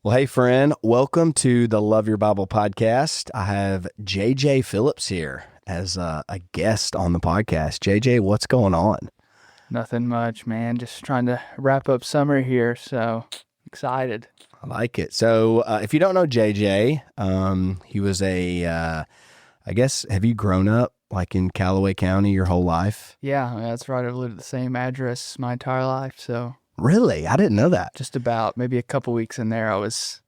Well, hey, friend, welcome to the Love Your Bible podcast. I have J.J. Phillips here as a guest on the podcast. J.J., what's going on? Nothing much, man. Just trying to wrap up summer here, so excited. I like it. So if you don't know J.J., he was I guess, have you grown up like in Callaway County your whole life? Yeah, that's right. I've lived at the same address my entire life, so Really? I didn't know that. just about maybe a couple weeks in there, I was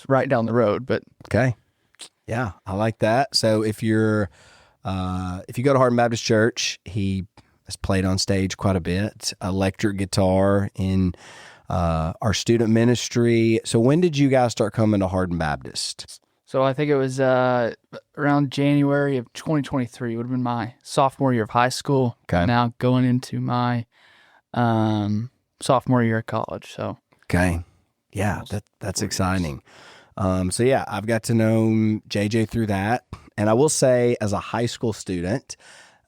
right down the road. But Okay. Yeah, I like that. So if you go to Hardin Baptist Church, he has played on stage quite a bit, electric guitar in our student ministry. So when did you guys start coming to Hardin Baptist? so I think it was around January of 2023. It would have been my sophomore year of high school. Okay. Now going into my sophomore year of college. So Okay. Yeah, that's exciting. So yeah, I've got to know JJ through that. And I will say, as a high school student,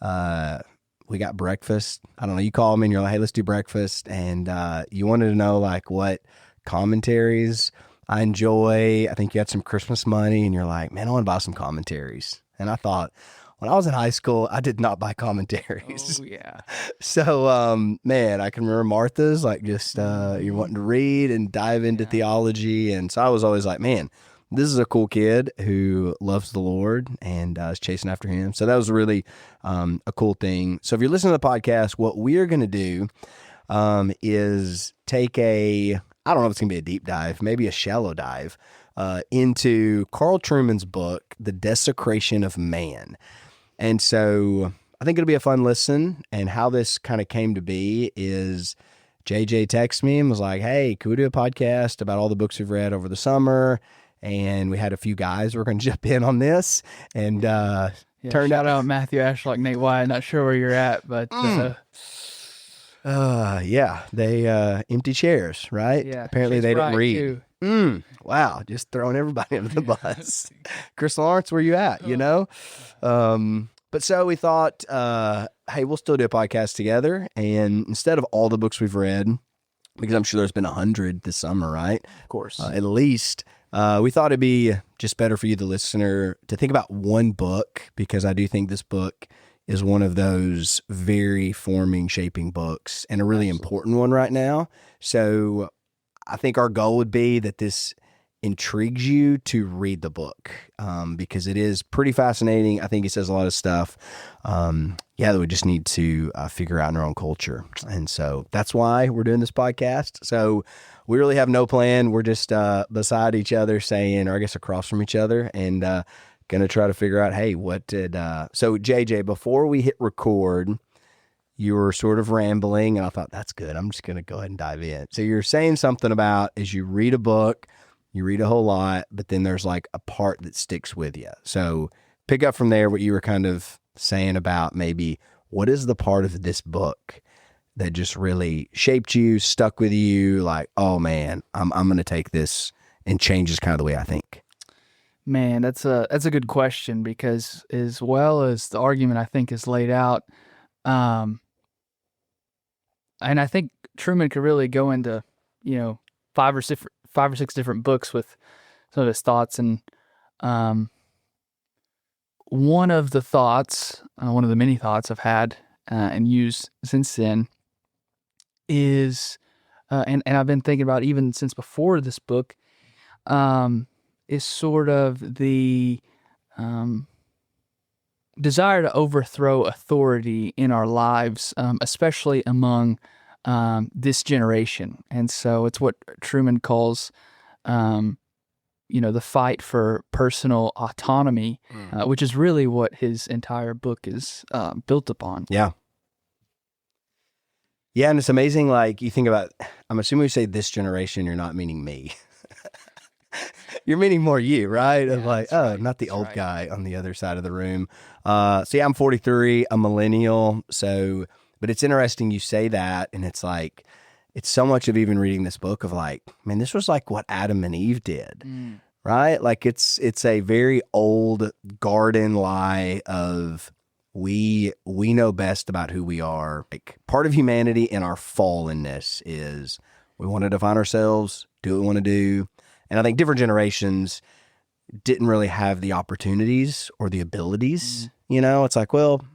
we got breakfast. I don't know, you call me and you're like, hey, let's do breakfast. And you wanted to know like what commentaries I enjoy. I think you had some Christmas money and you're like, man, I want to buy some commentaries. And I thought, when I was in high school, I did not buy commentaries. oh yeah, So, man, I can remember Martha's, like just you're wanting to read and dive into theology. And so I was always like, man, this is a cool kid who loves the Lord and is chasing after him. So that was really a cool thing. So if you're listening to the podcast, what we're going to do is take I don't know if it's going to be a deep dive, maybe a shallow dive into Carl Trueman's book, The Desecration of Man. And so I think it'll be a fun listen. And how this kind of came to be is JJ texted me and was like, hey, could we do a podcast about all the books we've read over the summer? And we had a few guys who were going to jump in on this. And turned shout out Matthew Ashlock, Nate Wyatt. Not sure where you're at, but yeah, they empty chairs, right? yeah, Apparently she's they didn't right, read. too. Wow, just throwing everybody under the bus. Chris Lawrence, where you at? You know? But so we thought, hey, we'll still do a podcast together. And instead of all the books we've read, because I'm sure there's been 100 this summer, right? Of course. At least, we thought it'd be just better for you, the listener, to think about one book, because I do think this book is one of those very forming, shaping books and a really important one right now. So I think our goal would be that this intrigues you to read the book because it is pretty fascinating. I think he says a lot of stuff, that we just need to figure out in our own culture. And so that's why we're doing this podcast. So we really have no plan. We're just beside each other saying, or I guess across from each other, and going to try to figure out, hey, what did... So JJ, before we hit record, you were sort of rambling, and I thought, that's good. I'm just going to go ahead and dive in. So you're saying something about, as you read a book, you read a whole lot, but then there's like a part that sticks with you. So pick up from there what you were kind of saying about maybe what is the part of this book that just really shaped you, stuck with you, like, oh man, I'm going to take this and changes kind of the way I think. Man, that's a good question, because as well as the argument I think is laid out, and I think Trueman could really go into, five or six different books with some of his thoughts. And one of the many thoughts I've had and used since then is, and I've been thinking about even since before this book, is sort of the desire to overthrow authority in our lives, especially among this generation. And so it's what Trueman calls, the fight for personal autonomy, which is really what his entire book is built upon. Yeah. Yeah, and it's amazing, like, you think about, I'm assuming we say this generation, you're not meaning me. You're meaning more you, right? Yeah, of like, right. Not the That's old right. guy on the other side of the room. So yeah, I'm 43, a millennial. So, but it's interesting you say that, and it's like, it's so much of even reading this book of like, man, this was like what Adam and Eve did, right? Like it's a very old garden lie of we know best about who we are. Like part of humanity in our fallenness is we want to define ourselves, do what we want to do. And I think different generations didn't really have the opportunities or the abilities. You know, it's like, well,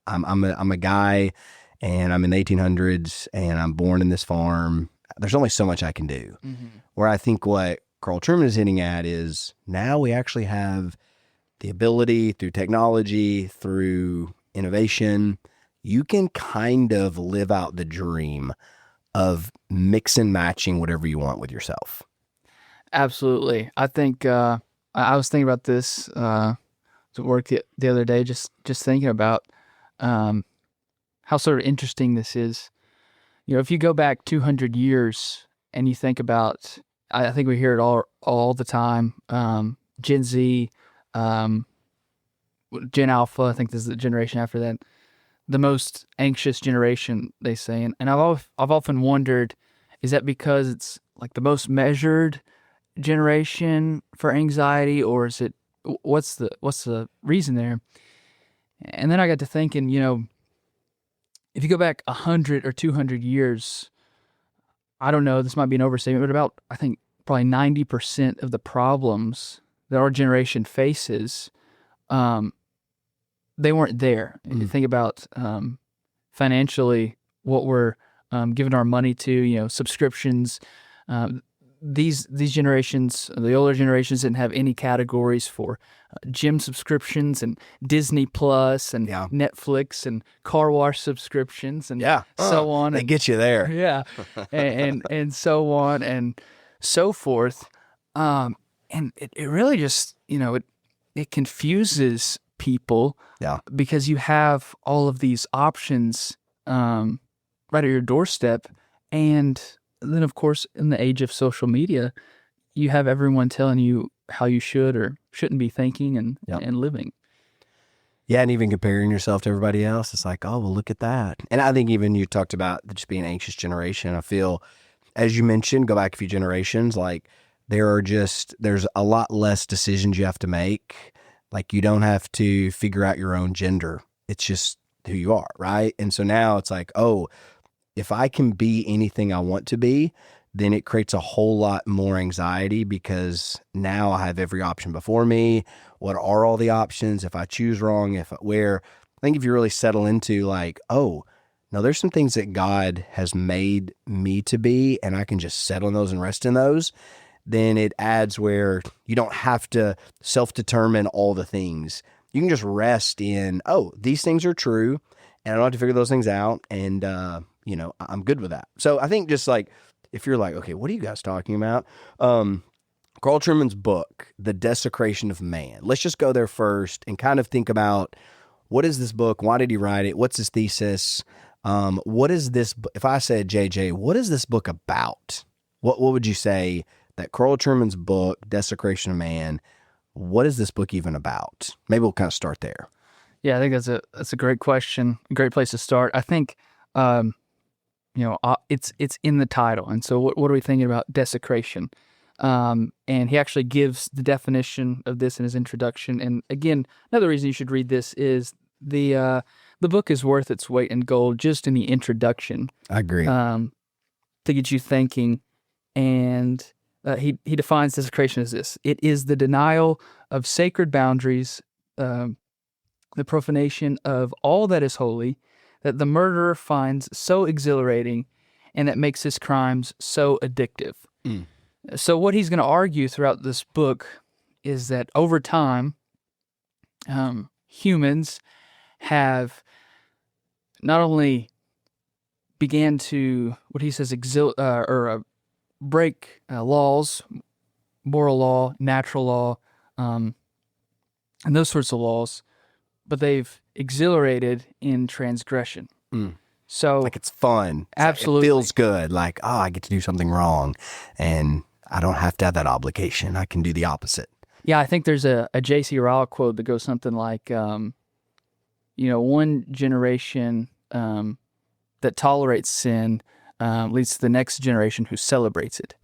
I'm a guy and I'm in the 1800s and I'm born in this farm. There's only so much I can do. Where I think what Carl Trueman is hitting at is now we actually have the ability through technology, through innovation, you can kind of live out the dream of mix and matching whatever you want with yourself. Absolutely. I think I was thinking about this at work the other day, just thinking about how sort of interesting this is. You know, if you go back 200 years and you think about, I think we hear it all the time. Gen Z, Gen Alpha, I think this is the generation after that, the most anxious generation, they say. And I've often wondered, is that because it's like the most measured generation for anxiety, or is it, what's the reason there? And then I got to thinking, you know, if you go back 100 or 200 years, I don't know, this might be an overstatement, but about, I think, probably 90% of the problems that our generation faces, they weren't there. You think about financially what we're giving our money to, you know, subscriptions. These generations, the older generations, didn't have any categories for gym subscriptions and Disney Plus and Netflix and car wash subscriptions and so on. They get you there. Yeah, and so on and so forth. And it really just, you know, it confuses people because you have all of these options right at your doorstep. And then, of course, in the age of social media, you have everyone telling you how you should or shouldn't be thinking and living. Yeah, and even comparing yourself to everybody else, it's like, oh, well, look at that. And I think even you talked about just being an anxious generation. I feel, as you mentioned, go back a few generations, like there's a lot less decisions you have to make. Like you don't have to figure out your own gender. It's just who you are, right? And so now it's like, oh, if I can be anything I want to be, then it creates a whole lot more anxiety because now I have every option before me. What are all the options? If I choose wrong, I think if you really settle into like, oh, no, there's some things that God has made me to be, and I can just settle in those and rest in those, then it adds where you don't have to self-determine all the things. You can just rest in, oh, these things are true, and I don't have to figure those things out, and, you know, I'm good with that. So I think just like, if you're like, okay, what are you guys talking about? Carl Trueman's book, The Desecration of Man. Let's just go there first and kind of think about, what is this book? Why did he write it? What's his thesis? What is this? If I said, JJ, what is this book about? What would you say that Carl Trueman's book, Desecration of Man, what is this book even about? Maybe we'll kind of start there. Yeah, I think that's a great question, a great place to start. I think, you know, it's in the title. And so what are we thinking about desecration? And he actually gives the definition of this in his introduction. And again, another reason you should read this is the book is worth its weight in gold just in the introduction. I agree. To get you thinking. And he defines desecration as this: it is the denial of sacred boundaries, the profanation of all that is holy, that the murderer finds so exhilarating, and that makes his crimes so addictive. So what he's going to argue throughout this book is that over time, humans have not only began to, what he says, break laws, moral law, natural law, and those sorts of laws, but they've exhilarated in transgression. So like it's fun. Absolutely. It feels good. Like, oh, I get to do something wrong and I don't have to have that obligation. I can do the opposite. Yeah, I think there's a J.C. Ryle quote that goes something like, you know, one generation that tolerates sin leads to the next generation who celebrates it.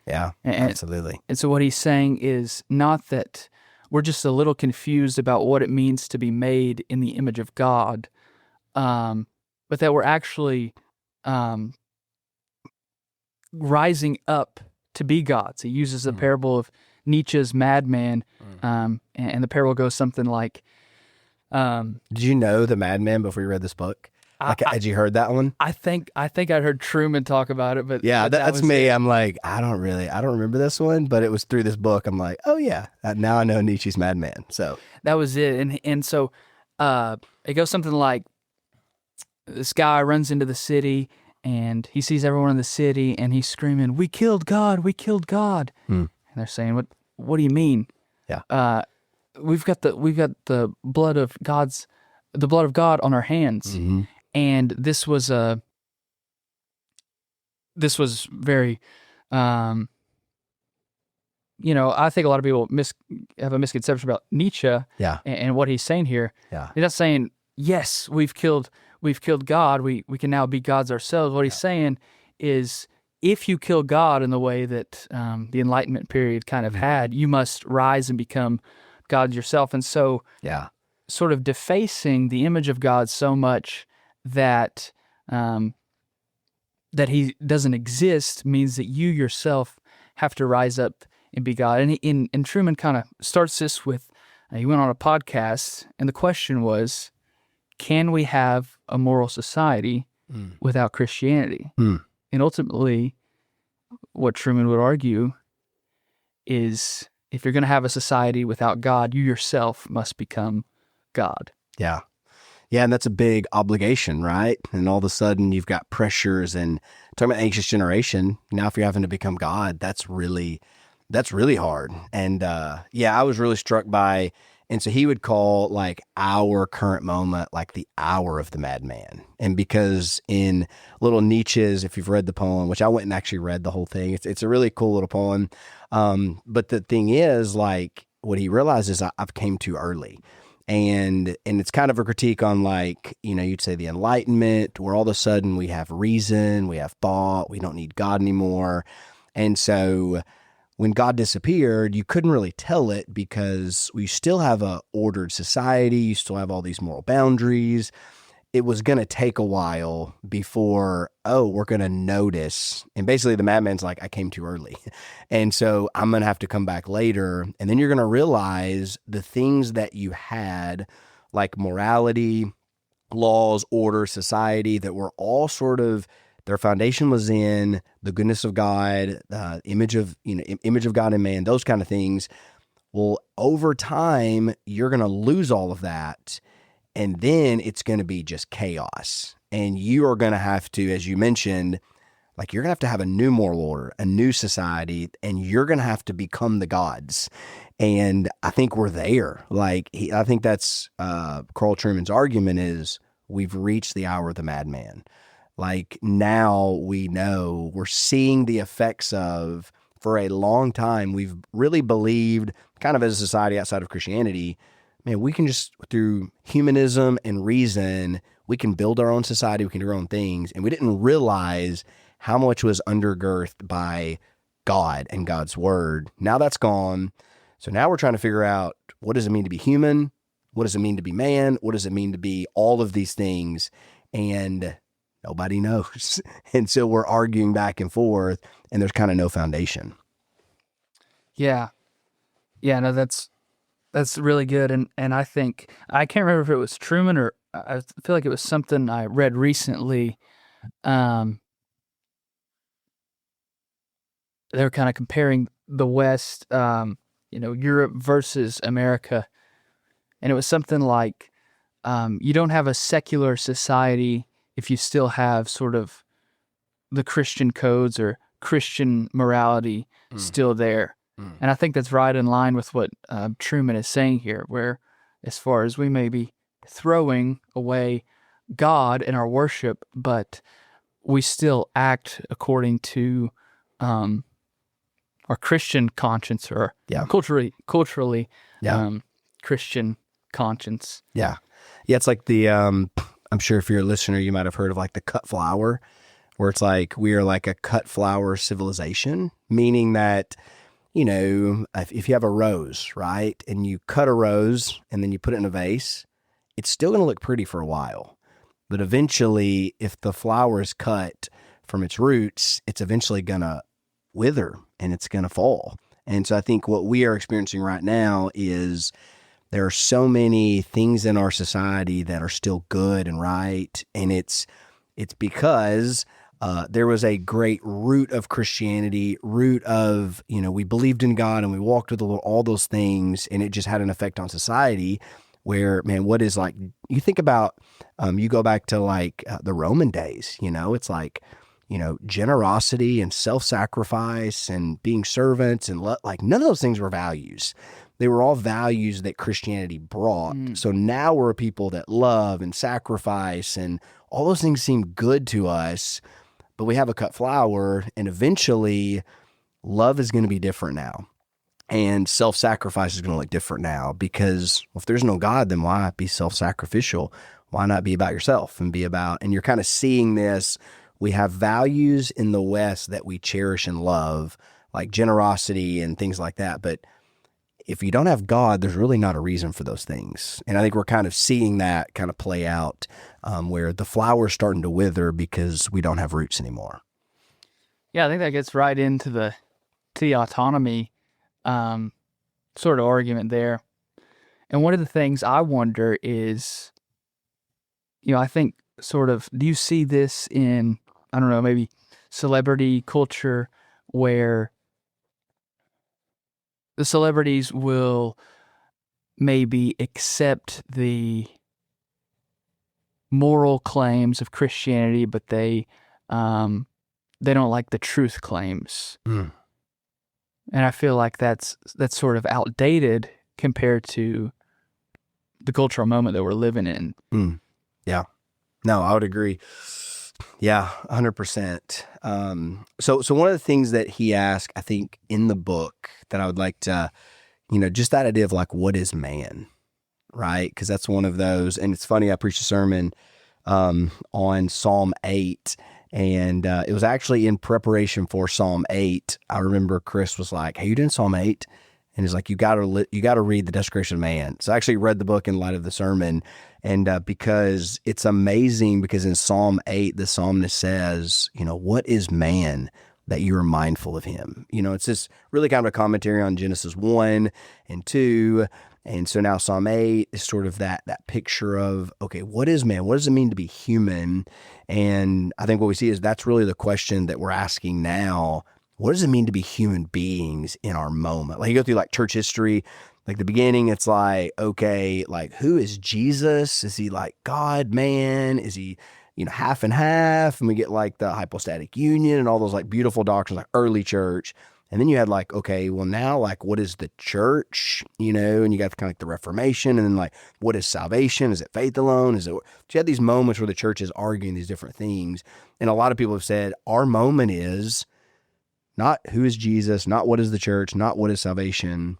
Yeah, absolutely. And so what he's saying is not that we're just a little confused about what it means to be made in the image of God, but that we're actually rising up to be gods. He uses the parable of Nietzsche's madman, and the parable goes something like, Did you know the madman before you read this book? Like, had you heard that one? I think I heard Trueman talk about it, but Yeah, but that that's was me. it. I'm like, I don't remember this one, but it was through this book. I'm like, oh yeah, now I know Nietzsche's madman. So That was it. And so it goes something like, this guy runs into the city and he sees everyone in the city and he's screaming, "We killed God! We killed God!" And they're saying, "What do you mean? yeah, We've got the blood of God on our hands." And this was very, I think a lot of people have a misconception about Nietzsche yeah, and what he's saying here. yeah, He's not saying, yes, we've killed God, we can now be gods ourselves. What he's saying is, if you kill God in the way that the Enlightenment period kind of had, you must rise and become God yourself. And so yeah, sort of defacing the image of God so much that that he doesn't exist means that you yourself have to rise up and be God. And Trueman kind of starts this with, he went on a podcast, and the question was, can we have a moral society without Christianity? And ultimately, what Trueman would argue is, if you're going to have a society without God, you yourself must become God. yeah. Yeah, and that's a big obligation, right? And all of a sudden you've got pressures, and talking about anxious generation. Now, if you're having to become God, that's really hard. And I was really struck by, and so he would call like our current moment like the hour of the madman. And because in little Nietzsche's, if you've read the poem, which I went and actually read the whole thing, it's a really cool little poem. But the thing is, like, what he realizes, I've came too early. And it's kind of a critique on, like, you'd say the Enlightenment, where all of a sudden we have reason, we have thought, we don't need God anymore. And so when God disappeared, you couldn't really tell it, because we still have a ordered society. You still have all these moral boundaries. It was going to take a while before, we're going to notice. And basically the madman's like, I came too early. And so I'm going to have to come back later. And then you're going to realize the things that you had, like morality, laws, order, society, that were all sort of, their foundation was in the goodness of God, image of God and man, those kind of things. Well, over time, you're going to lose all of that. And then it's going to be just chaos. And you are going to have to, as you mentioned, like, you're going to have a new moral order, a new society, and you're going to have to become the gods. And I think we're there. Like, I think that's Carl Trueman's argument is, we've reached the hour of the madman. Like, now we know, we're seeing the effects of, for a long time, we've really believed, kind of as a society outside of Christianity, man, we can just, through humanism and reason, we can build our own society, we can do our own things. And we didn't realize how much was undergirthed by God and God's word. Now that's gone. So now we're trying to figure out, what does it mean to be human? What does it mean to be man? What does it mean to be all of these things? And nobody knows. And so we're arguing back and forth, and there's kind of no foundation. Yeah. Yeah, no, that's really good. And I think, I can't remember if it was Trueman, or I feel like it was something I read recently. They were kind of comparing the West, Europe versus America. And it was something like, you don't have a secular society if you still have sort of the Christian codes or Christian morality still there. And I think that's right in line with what Trueman is saying here, where, as far as we may be throwing away God in our worship, but we still act according to our Christian conscience, or culturally Christian conscience. Yeah. Yeah, it's like the, I'm sure if you're a listener, you might have heard of like the cut flower, where it's like, we are like a cut flower civilization, meaning that, if you have a rose, right, and you cut a rose and then you put it in a vase, it's still going to look pretty for a while. But eventually, if the flower is cut from its roots, it's eventually going to wither and it's going to fall. And so I think what we are experiencing right now is there are so many things in our society that are still good and right. And it's because there was a great root of Christianity, root of, we believed in God and we walked with the Lord, all those things. And it just had an effect on society where, man, what is like, you think about, you go back to like the Roman days, it's like, generosity and self-sacrifice and being servants and like none of those things were values. They were all values that Christianity brought. So now we're a people that love and sacrifice and all those things seem good to us, but we have a cut flower and eventually love is going to be different now. And self-sacrifice is going to look different now because if there's no God, then why be self-sacrificial? Why not be about yourself and and you're kind of seeing this. We have values in the West that we cherish and love, like generosity and things like that. But if you don't have God, there's really not a reason for those things. And I think we're kind of seeing that kind of play out where the flower's starting to wither because we don't have roots anymore. Yeah, I think that gets right into the autonomy sort of argument there. And one of the things I wonder is, I think sort of, do you see this in, I don't know, maybe celebrity culture where the celebrities will maybe accept the moral claims of Christianity, but they don't like the truth claims. And I feel like that's sort of outdated compared to the cultural moment that we're living in. Yeah. No, I would agree. Yeah, 100%. So one of the things that he asked, I think, in the book that I would like to, just that idea of like, what is man, right? Because that's one of those. And it's funny, I preached a sermon on Psalm 8, and it was actually in preparation for Psalm 8. I remember Chris was like, hey, you doing Psalm 8? And he's like, you got to read the Desecration of Man. So I actually read the book in light of the sermon. And because it's amazing, because in Psalm 8, the psalmist says, what is man that you are mindful of him? It's just really kind of a commentary on Genesis 1 and 2. And so now Psalm 8 is sort of that picture of, okay, what is man? What does it mean to be human? And I think what we see is that's really the question that we're asking now. What does it mean to be human beings in our moment? Like you go through like church history, like the beginning, it's like, okay, like who is Jesus? Is he like God, man? Is he, half and half? And we get like the hypostatic union and all those like beautiful doctrines, like early church. And then you had like, okay, well now like what is the church, and you got kind of like the Reformation, and then like what is salvation? Is it faith alone? Is it, so you had these moments where the church is arguing these different things. And a lot of people have said our moment is not who is Jesus, not what is the church, not what is salvation,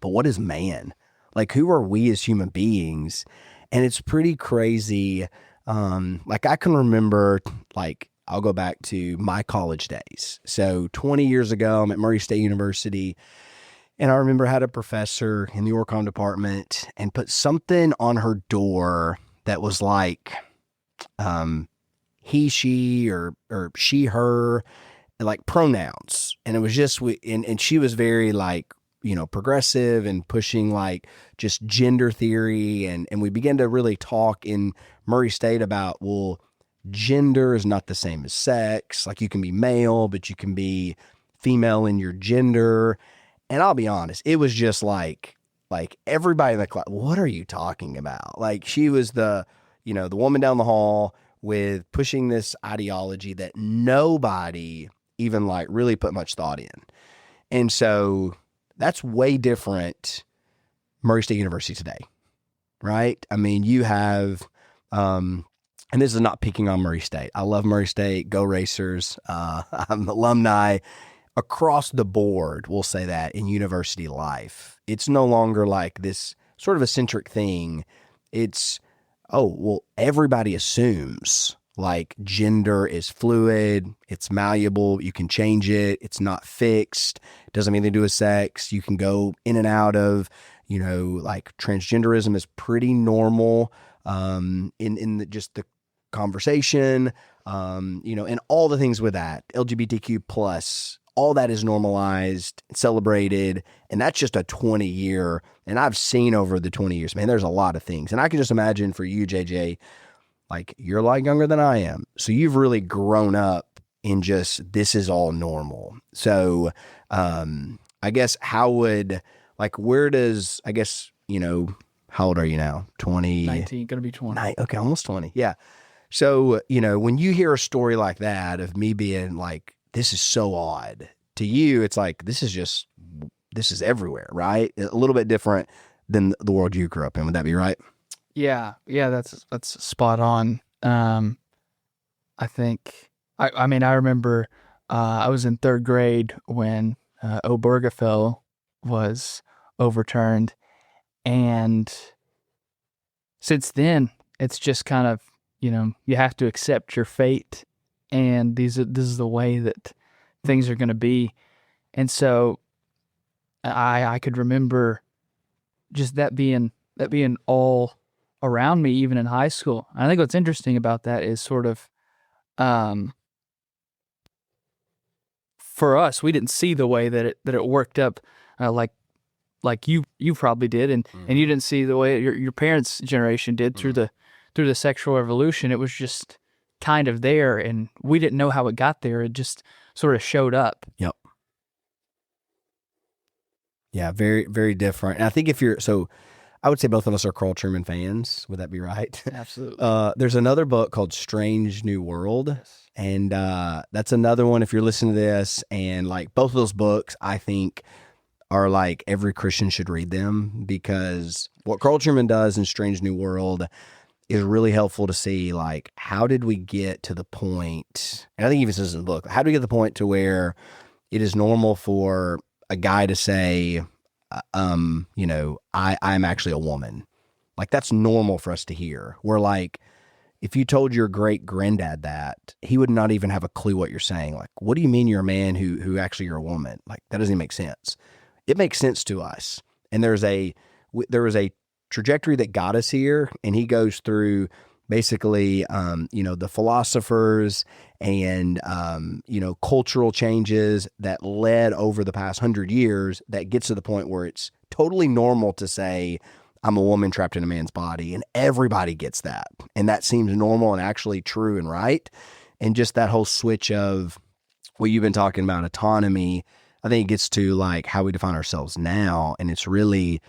but what is man? Like who are we as human beings? And it's pretty crazy. Like I can remember, like I'll go back to my college days. So 20 years ago, I'm at Murray State University, and I remember I had a professor in the Orcom department and put something on her door that was like he, she, or she, her, like pronouns. And it was just, and she was very like, progressive and pushing like just gender theory. And we began to really talk in Murray State about, well, gender is not the same as sex. Like you can be male, but you can be female in your gender. And I'll be honest, it was just like everybody in the class, what are you talking about? Like she was the woman down the hall with pushing this ideology that nobody even like really put much thought in. And so that's way different Murray State University today, right? I mean, you have, and this is not picking on Murray State. I love Murray State, go Racers. I'm alumni across the board. We'll say that in university life, it's no longer like this sort of eccentric thing. It's, oh, well, everybody assumes like gender is fluid, it's malleable, you can change it, it's not fixed, it doesn't mean anything to do with sex, you can go in and out of, like transgenderism is pretty normal in just the conversation, and all the things with that, LGBTQ plus, all that is normalized, celebrated, and that's just a 20-year. And I've seen over the 20 years, man, there's a lot of things. And I can just imagine for you, JJ, like you're a lot younger than I am. So you've really grown up in just, this is all normal. So I guess where does, I guess, how old are you now? 20? 19, gonna be 20. Okay, almost 20. Yeah. So, when you hear a story like that of me being like, this is so odd, to you, it's like, this is everywhere, right? A little bit different than the world you grew up in. Would that be right? Yeah, that's spot on. I think, I mean, I remember I was in third grade when Obergefell was overturned, and since then, it's just kind of, you have to accept your fate, and this is the way that things are going to be. And so I could remember just that being all around me, even in high school. I think what's interesting about that is sort of, for us, we didn't see the way that it worked up, like you probably did, and you didn't see the way your parents' generation did through the sexual revolution. It was just kind of there, and we didn't know how it got there. It just sort of showed up. Yep. Yeah, very, very different. And I think I would say both of us are Carl Trueman fans. Would that be right? Absolutely. There's another book called Strange New World. Yes. And that's another one, if you're listening to this, and like both of those books, I think are like every Christian should read them, because what Carl Trueman does in Strange New World is really helpful to see, like, how did we get to the point, and I think even says in the book, how do we get to the point to where it is normal for a guy to say, I'm actually a woman. Like, that's normal for us to hear. We're like, if you told your great granddad that, he would not even have a clue what you're saying. Like, what do you mean you're a man who actually you're a woman? Like, that doesn't even make sense. It makes sense to us. And there was a trajectory that got us here. And he goes through basically, the philosophers and, cultural changes that led over the past 100 years that gets to the point where it's totally normal to say, I'm a woman trapped in a man's body, and everybody gets that. And that seems normal and actually true and right. And just that whole switch of what you've been talking about, autonomy, I think it gets to like how we define ourselves now. And it's really,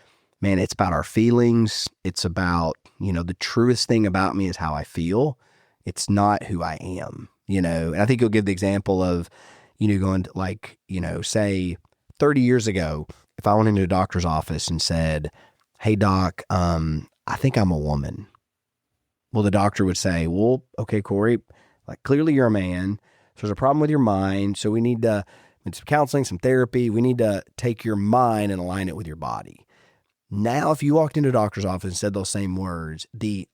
man, it's about our feelings. It's about, the truest thing about me is how I feel. It's not who I am, and I think you'll give the example of, going to like, say 30 years ago, if I went into a doctor's office and said, hey doc, I think I'm a woman. Well, the doctor would say, well, okay, Kory, like clearly you're a man. So there's a problem with your mind. So we need some counseling, some therapy. We need to take your mind and align it with your body. Now, if you walked into a doctor's office and said those same words, the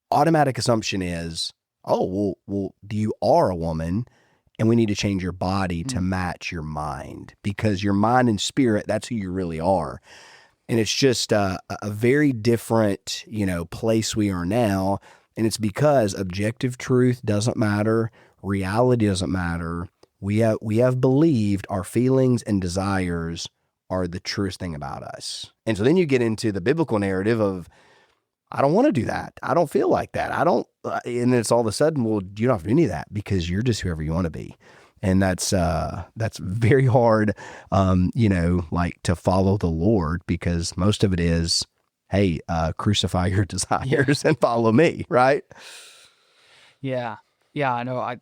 automatic assumption is, oh, well, you are a woman, and we need to change your body to match your mind, because your mind and spirit, that's who you really are. And it's just a very different, place we are now. And it's because objective truth doesn't matter. Reality doesn't matter. We have believed our feelings and desires are the truest thing about us. And so then you get into the biblical narrative of, I don't want to do that. I don't feel like that. I don't, and it's all of a sudden, well, you don't have to do any of that, because you're just whoever you want to be. And that's very hard, like to follow the Lord, because most of it is, hey, crucify your desires and follow me, right? Yeah, I know.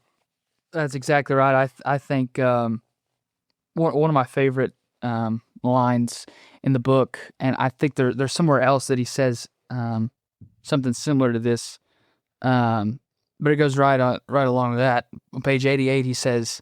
That's exactly right. I think one of my favorite lines in the book, and I think there's somewhere else that he says something similar to this, but it goes right along with that. On page 88, he says,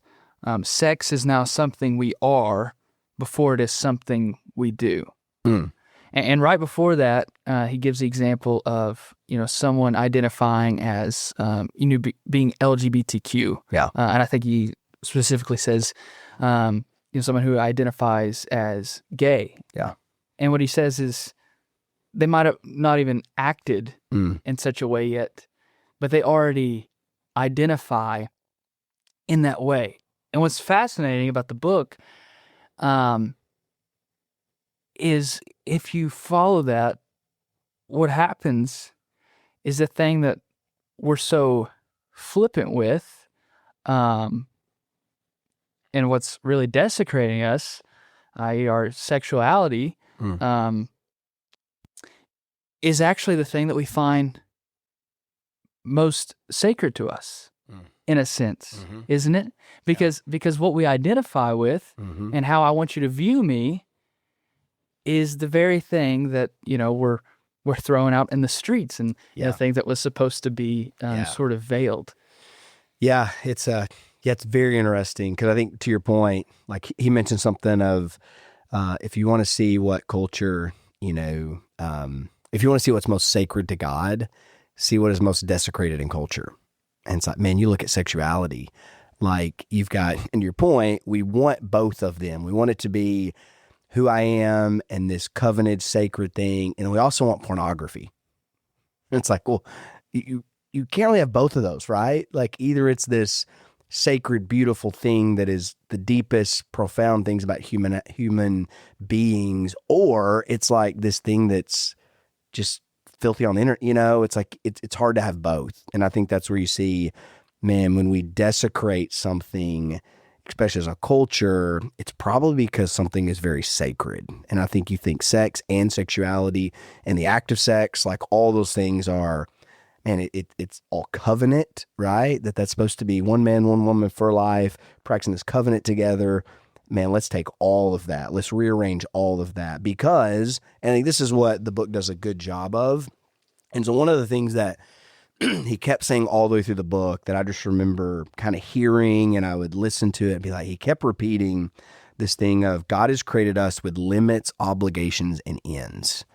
sex is now something we are before it is something we do. And right before that, he gives the example of, someone identifying as, being LGBTQ. Yeah. And I think he specifically says, someone who identifies as gay. Yeah. And what he says is, they might have not even acted in such a way yet, but they already identify in that way. And what's fascinating about the book is if you follow that, what happens is the thing that we're so flippant with, and what's really desecrating us, i.e. our sexuality, is actually the thing that we find most sacred to us, in a sense, isn't it? Because what we identify with and how I want you to view me is the very thing that, we're throwing out in the streets, and the thing that was supposed to be sort of veiled. Yeah, it's very interesting, because I think, to your point, like he mentioned something of if you want to see what culture, if you want to see what's most sacred to God, see what is most desecrated in culture. And it's like, man, you look at sexuality, like you've got, and your point, we want both of them. We want it to be who I am and this covenanted sacred thing. And we also want pornography. And it's like, well, you can't really have both of those, right? Like either it's this sacred, beautiful thing that is the deepest, profound things about human beings, or it's like this thing that's just filthy on the internet. It's like, it's hard to have both. And I think that's where you see, man, when we desecrate something, especially as a culture, it's probably because something is very sacred. And I think you think sex and sexuality and the act of sex, like all those things are, man, it's all covenant, right? That's supposed to be one man, one woman for life, practicing this covenant together. Man, let's take all of that. Let's rearrange all of that, because, and I think this is what the book does a good job of. And so one of the things that he kept saying all the way through the book that I just remember kind of hearing, and I would listen to it and be like, he kept repeating this thing of God has created us with limits, obligations, and ends,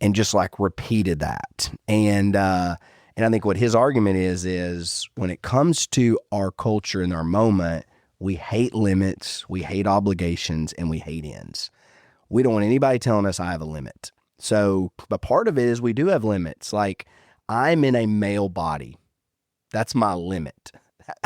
and just like repeated that. And I think what his argument is when it comes to our culture and our moment, we hate limits, we hate obligations, and we hate ends. We don't want anybody telling us I have a limit. So, but part of it is we do have limits. Like, I'm in a male body. That's my limit.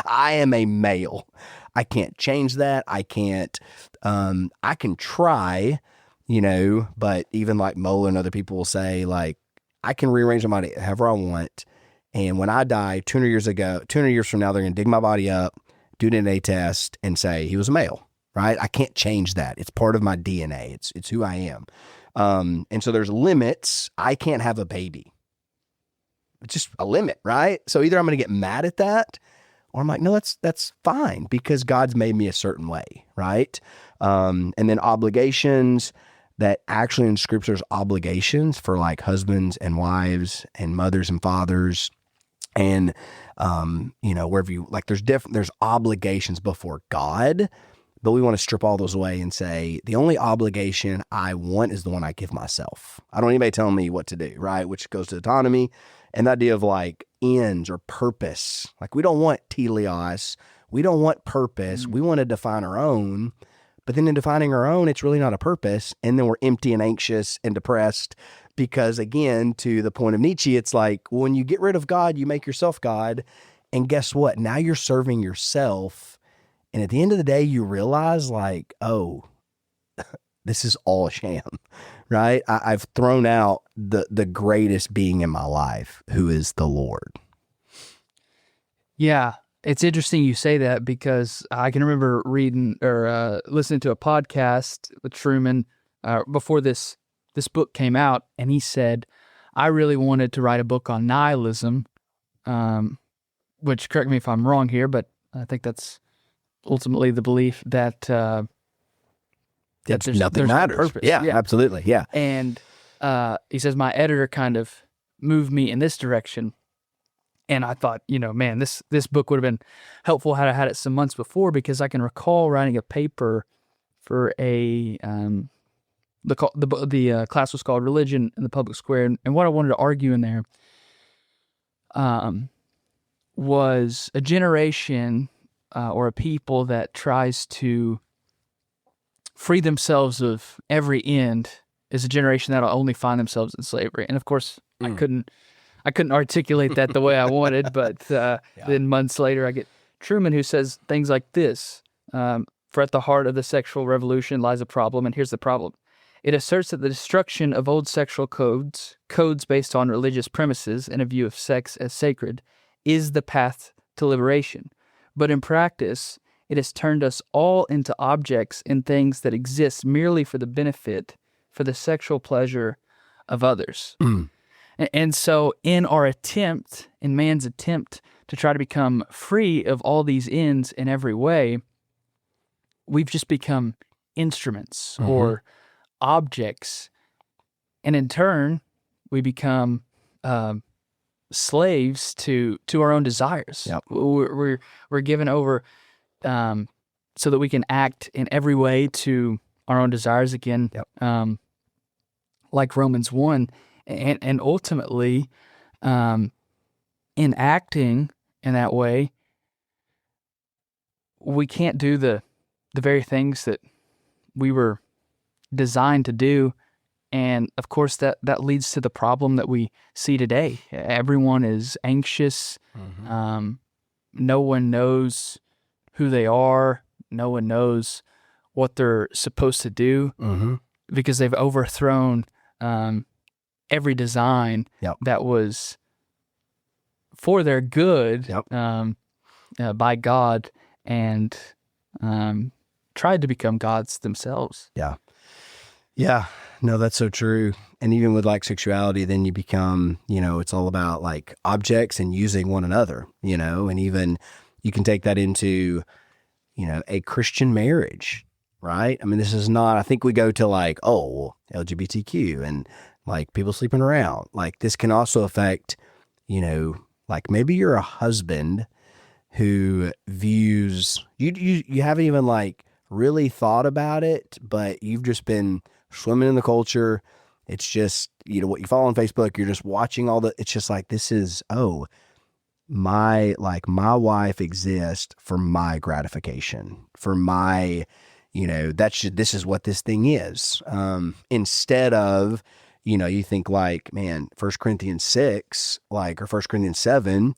I am a male. I can't change that. I can't, I can try, but even like Mola and other people will say, like, I can rearrange my body however I want. And when I die 200 years from now, they're going to dig my body up, do an DNA test, and say he was a male, right? I can't change that. It's part of my DNA. It's who I am. And so there's limits. I can't have a baby. It's just a limit, right? So either I'm going to get mad at that, or I'm like, no, that's fine, because God's made me a certain way, right? And then obligations, that actually in scripture's obligations for like husbands and wives and mothers and fathers, and wherever you like, there's obligations before God, but we want to strip all those away and say the only obligation I want is the one I give myself. I don't want anybody telling me what to do, right? Which goes to autonomy and the idea of like ends or purpose. Like, we don't want teleos, we don't want purpose. We want to define our own. But then in defining our own, it's really not a purpose. And then we're empty and anxious and depressed, because again, to the point of Nietzsche, it's like, when you get rid of God, you make yourself God. And guess what? Now you're serving yourself. And at the end of the day, you realize like, oh, this is all a sham, right? I've thrown out the greatest being in my life, who is the Lord. Yeah. It's interesting you say that, because I can remember reading or listening to a podcast with Trueman before this book came out, and he said, I really wanted to write a book on nihilism, which, correct me if I'm wrong here, but I think that's ultimately the belief that nothing matters. No purpose. Yeah, absolutely. Yeah. And he says, my editor kind of moved me in this direction. And I thought, man, this book would have been helpful had I had it some months before, because I can recall writing a paper for the class was called Religion in the Public Square. And what I wanted to argue in there was a generation or a people that tries to free themselves of every end is a generation that'll only find themselves in slavery. And of course, I couldn't articulate that the way I wanted, but then months later I get Trueman, who says things like this. For at the heart of the sexual revolution lies a problem, and here's the problem. It asserts that the destruction of old sexual codes based on religious premises and a view of sex as sacred, is the path to liberation. But in practice, it has turned us all into objects and things that exist merely for the benefit, for the sexual pleasure of others. And so in man's attempt to try to become free of all these ends in every way, we've just become instruments or objects. And in turn, we become slaves to our own desires. Yep. We're given over so that we can act in every way to our own desires again, like Romans 1. And ultimately, in acting in that way, we can't do the very things that we were designed to do. And of course, that leads to the problem that we see today. Everyone is anxious. No one knows who they are. No one knows what they're supposed to do because they've overthrown every design that was for their good by God, and tried to become gods themselves. Yeah. No, that's so true. And even with like sexuality, then you become, it's all about like objects and using one another, and even you can take that into, a Christian marriage, right? I mean, this is not, I think we go to like, LGBTQ and like people sleeping around. Like this can also affect, like maybe you're a husband who views, you haven't even like really thought about it, but you've just been swimming in the culture. It's just, what you follow on Facebook, you're just watching it's just like, this is, my wife exists for my gratification, for my, this is what this thing is. Instead of, you think like, man, 1 Corinthians 6, or 1 Corinthians 7,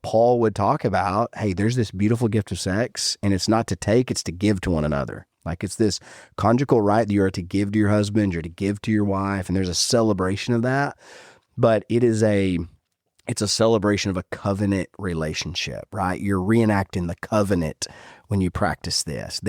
Paul would talk about, hey, there's this beautiful gift of sex, and it's not to take, it's to give to one another. Like it's this conjugal right that you are to give to your husband, you're to give to your wife, and there's a celebration of that. But it's a celebration of a covenant relationship, right? You're reenacting the covenant when you practice this.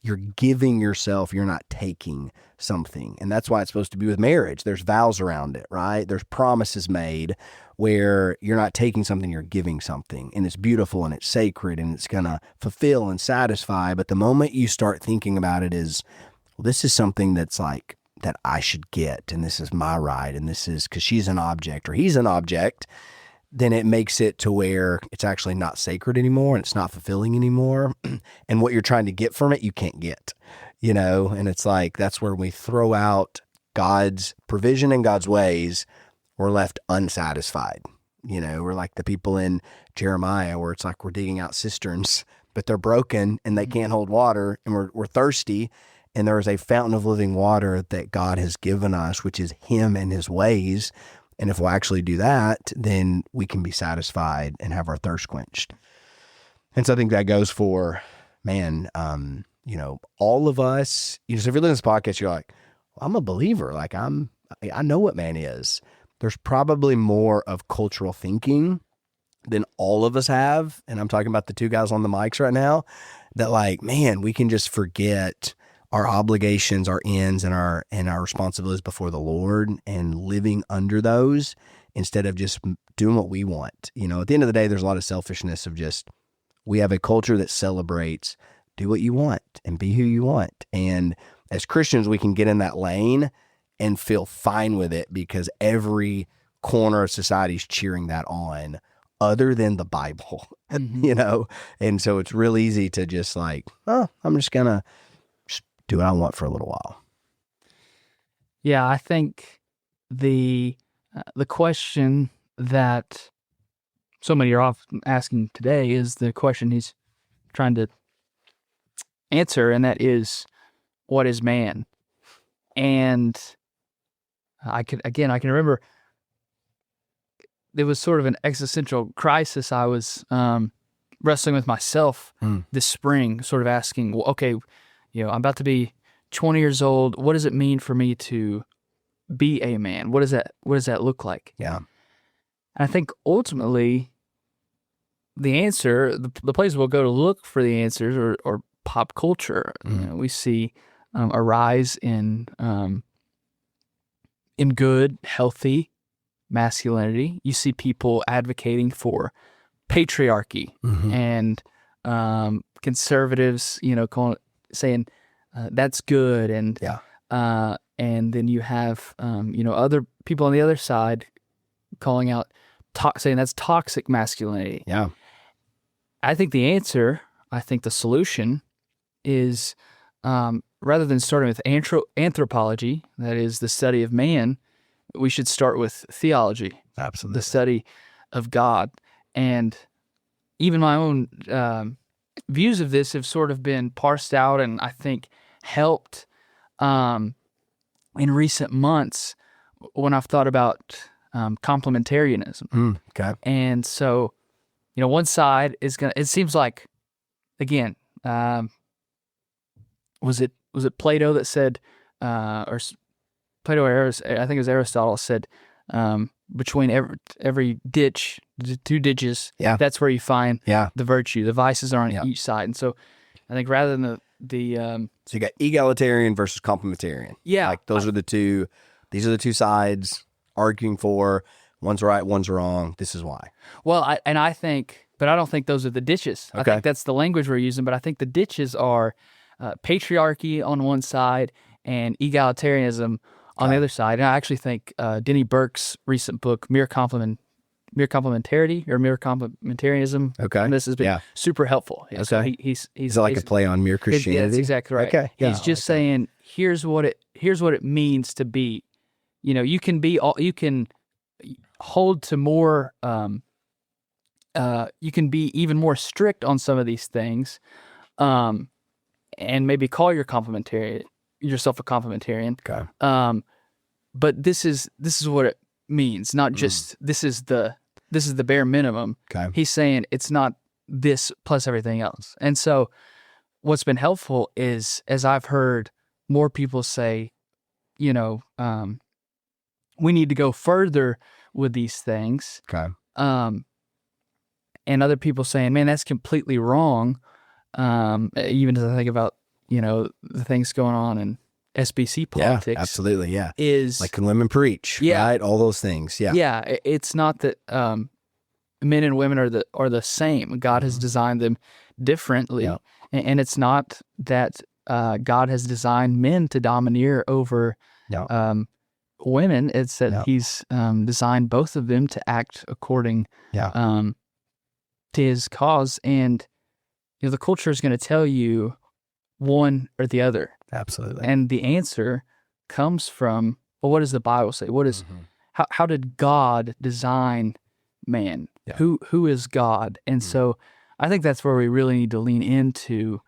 You're giving yourself, you're not taking something. And that's why it's supposed to be with marriage. There's vows around it, right? There's promises made where you're not taking something, you're giving something. And it's beautiful and it's sacred and it's going to fulfill and satisfy. But the moment you start thinking about it as, well, this is something that's like, that I should get, and this is my right, and this is because she's an object or he's an object, then it makes it to where it's actually not sacred anymore and it's not fulfilling anymore. And what you're trying to get from it, you can't get, and it's like, that's where we throw out God's provision and God's ways. We're left unsatisfied. We're like the people in Jeremiah where it's like we're digging out cisterns, but they're broken and they can't hold water, and we're thirsty. And there is a fountain of living water that God has given us, which is Him and His ways. And if we'll actually do that, then we can be satisfied and have our thirst quenched. And so I think that goes for, man, all of us, so if you're listening to this podcast, you're like, well, I'm a believer. Like I know what man is. There's probably more of cultural thinking than all of us have. And I'm talking about the two guys on the mics right now that like, man, we can just forget our obligations, our ends, and our responsibilities before the Lord, and living under those instead of just doing what we want. At the end of the day, there's a lot of selfishness of just, we have a culture that celebrates, do what you want and be who you want. And as Christians, we can get in that lane and feel fine with it because every corner of society is cheering that on, other than the Bible, And so it's real easy to just like, I'm just going to do what I want for a little while. Yeah, I think the question that so many are often asking today is the question he's trying to answer, and that is, what is man? And I can remember there was sort of an existential crisis I was wrestling with myself this spring, sort of asking, well, okay, I'm about to be 20 years old. What does it mean for me to be a man? What does that look like? Yeah. And I think ultimately the answer, the place we'll go to look for the answers or pop culture. We see a rise in good, healthy masculinity. You see people advocating for patriarchy and conservatives, saying that's good, and then you have other people on the other side calling out, saying that's toxic masculinity. Yeah. I think the solution is rather than starting with anthropology, that is the study of man, we should start with theology. Absolutely. The study of God. And even my own views of this have sort of been parsed out and I think helped in recent months when I've thought about complementarianism. Okay. And so, one side is it seems like, again, was it Plato that said, or Plato or I think it was Aristotle said, between every ditch, the two ditches, that's where you find the virtue. The vices are on each side. And so I think rather than so you got egalitarian versus complementarian. Yeah. Like these are the two sides arguing for one's right, one's wrong. This is why. Well, I don't think those are the ditches. Okay. I think that's the language we're using, but I think the ditches are patriarchy on one side and egalitarianism on the other side. And I actually think Denny Burke's recent book, Mere Complementarity or Mere Complementarianism. Okay. And this has been super helpful. Okay. So he's is it like a play on mere Christianity? Yeah, that's exactly right. Okay. Yeah, he's just saying, here's what it means to be. You can hold to more. You can be even more strict on some of these things, and maybe call yourself a complementarian. Okay. But this is what it means. Not just this is the bare minimum. Okay. He's saying it's not this plus everything else. And so, what's been helpful is, as I've heard more people say, we need to go further with these things. Okay. And other people saying, man, that's completely wrong. Even as I think about, the things going on in SBC politics. Yeah, absolutely. Yeah. Is like, can women preach? Yeah. Right. All those things. Yeah. Yeah. It's not that men and women are the same. God has designed them differently. Yeah. And it's not that God has designed men to domineer over women. It's that he's designed both of them to act according to his cause. And the culture is going to tell you one or the other. Absolutely. And the answer comes from, well, what does the Bible say? What is how did God design man? Yeah. Who is God? And so I think that's where we really need to lean into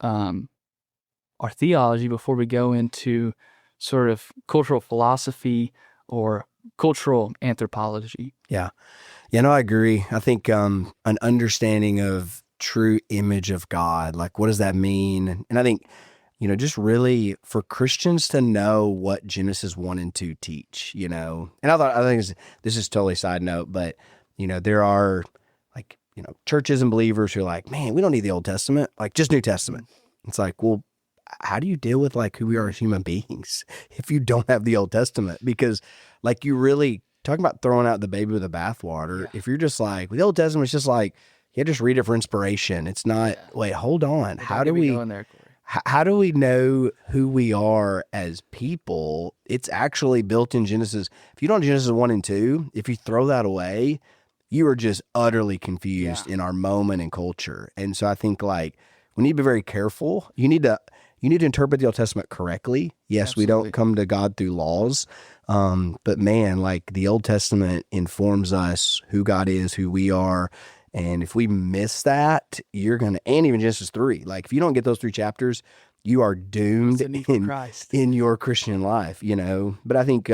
our theology before we go into sort of cultural philosophy or cultural anthropology. Yeah. Yeah, no, I agree. I think an understanding of true image of God, like what does that mean? And I think, just really for Christians to know what Genesis 1 and 2 teach, and I think this is totally side note, but, there are like, churches and believers who are like, man, we don't need the Old Testament, like just New Testament. It's like, well, how do you deal with like who we are as human beings if you don't have the Old Testament? Because like you really talking about throwing out the baby with the bathwater. If you're just like, well, the Old Testament is just like, just read it for inspiration. It's not, wait, hold on. How do we know who we are as people? It's actually built in Genesis. If you don't know Genesis 1 and 2, if you throw that away, you are just utterly confused in our moment and culture. And so I think like we need to be very careful. You need to interpret the Old Testament correctly. Yes, Absolutely. We don't come to God through laws. But man, like the Old Testament informs us who God is, who we are. And if we miss that, and even Genesis 3, like if you don't get those 3 chapters, you are doomed in your Christian life, But I think,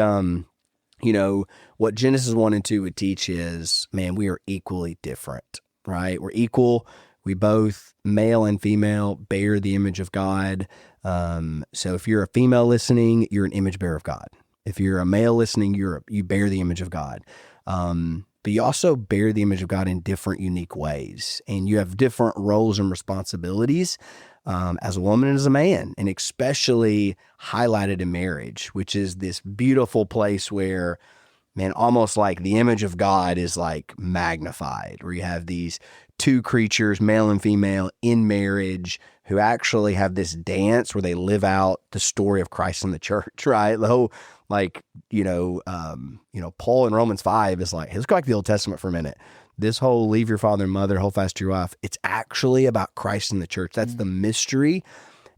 what Genesis 1 and 2 would teach is, man, we are equally different, right? We're equal. We both, male and female, bear the image of God. So if you're a female listening, you're an image bearer of God. If you're a male listening, you bear the image of God. But you also bear the image of God in different, unique ways. And you have different roles and responsibilities as a woman and as a man, and especially highlighted in marriage, which is this beautiful place where, man, almost like the image of God is like magnified, where you have these two creatures, male and female, in marriage who actually have this dance where they live out the story of Christ in the church, right? The whole, like, Paul in Romans 5 is like, let's go back to the Old Testament for a minute. This whole leave your father and mother, hold fast to your wife, it's actually about Christ in the church. That's the mystery.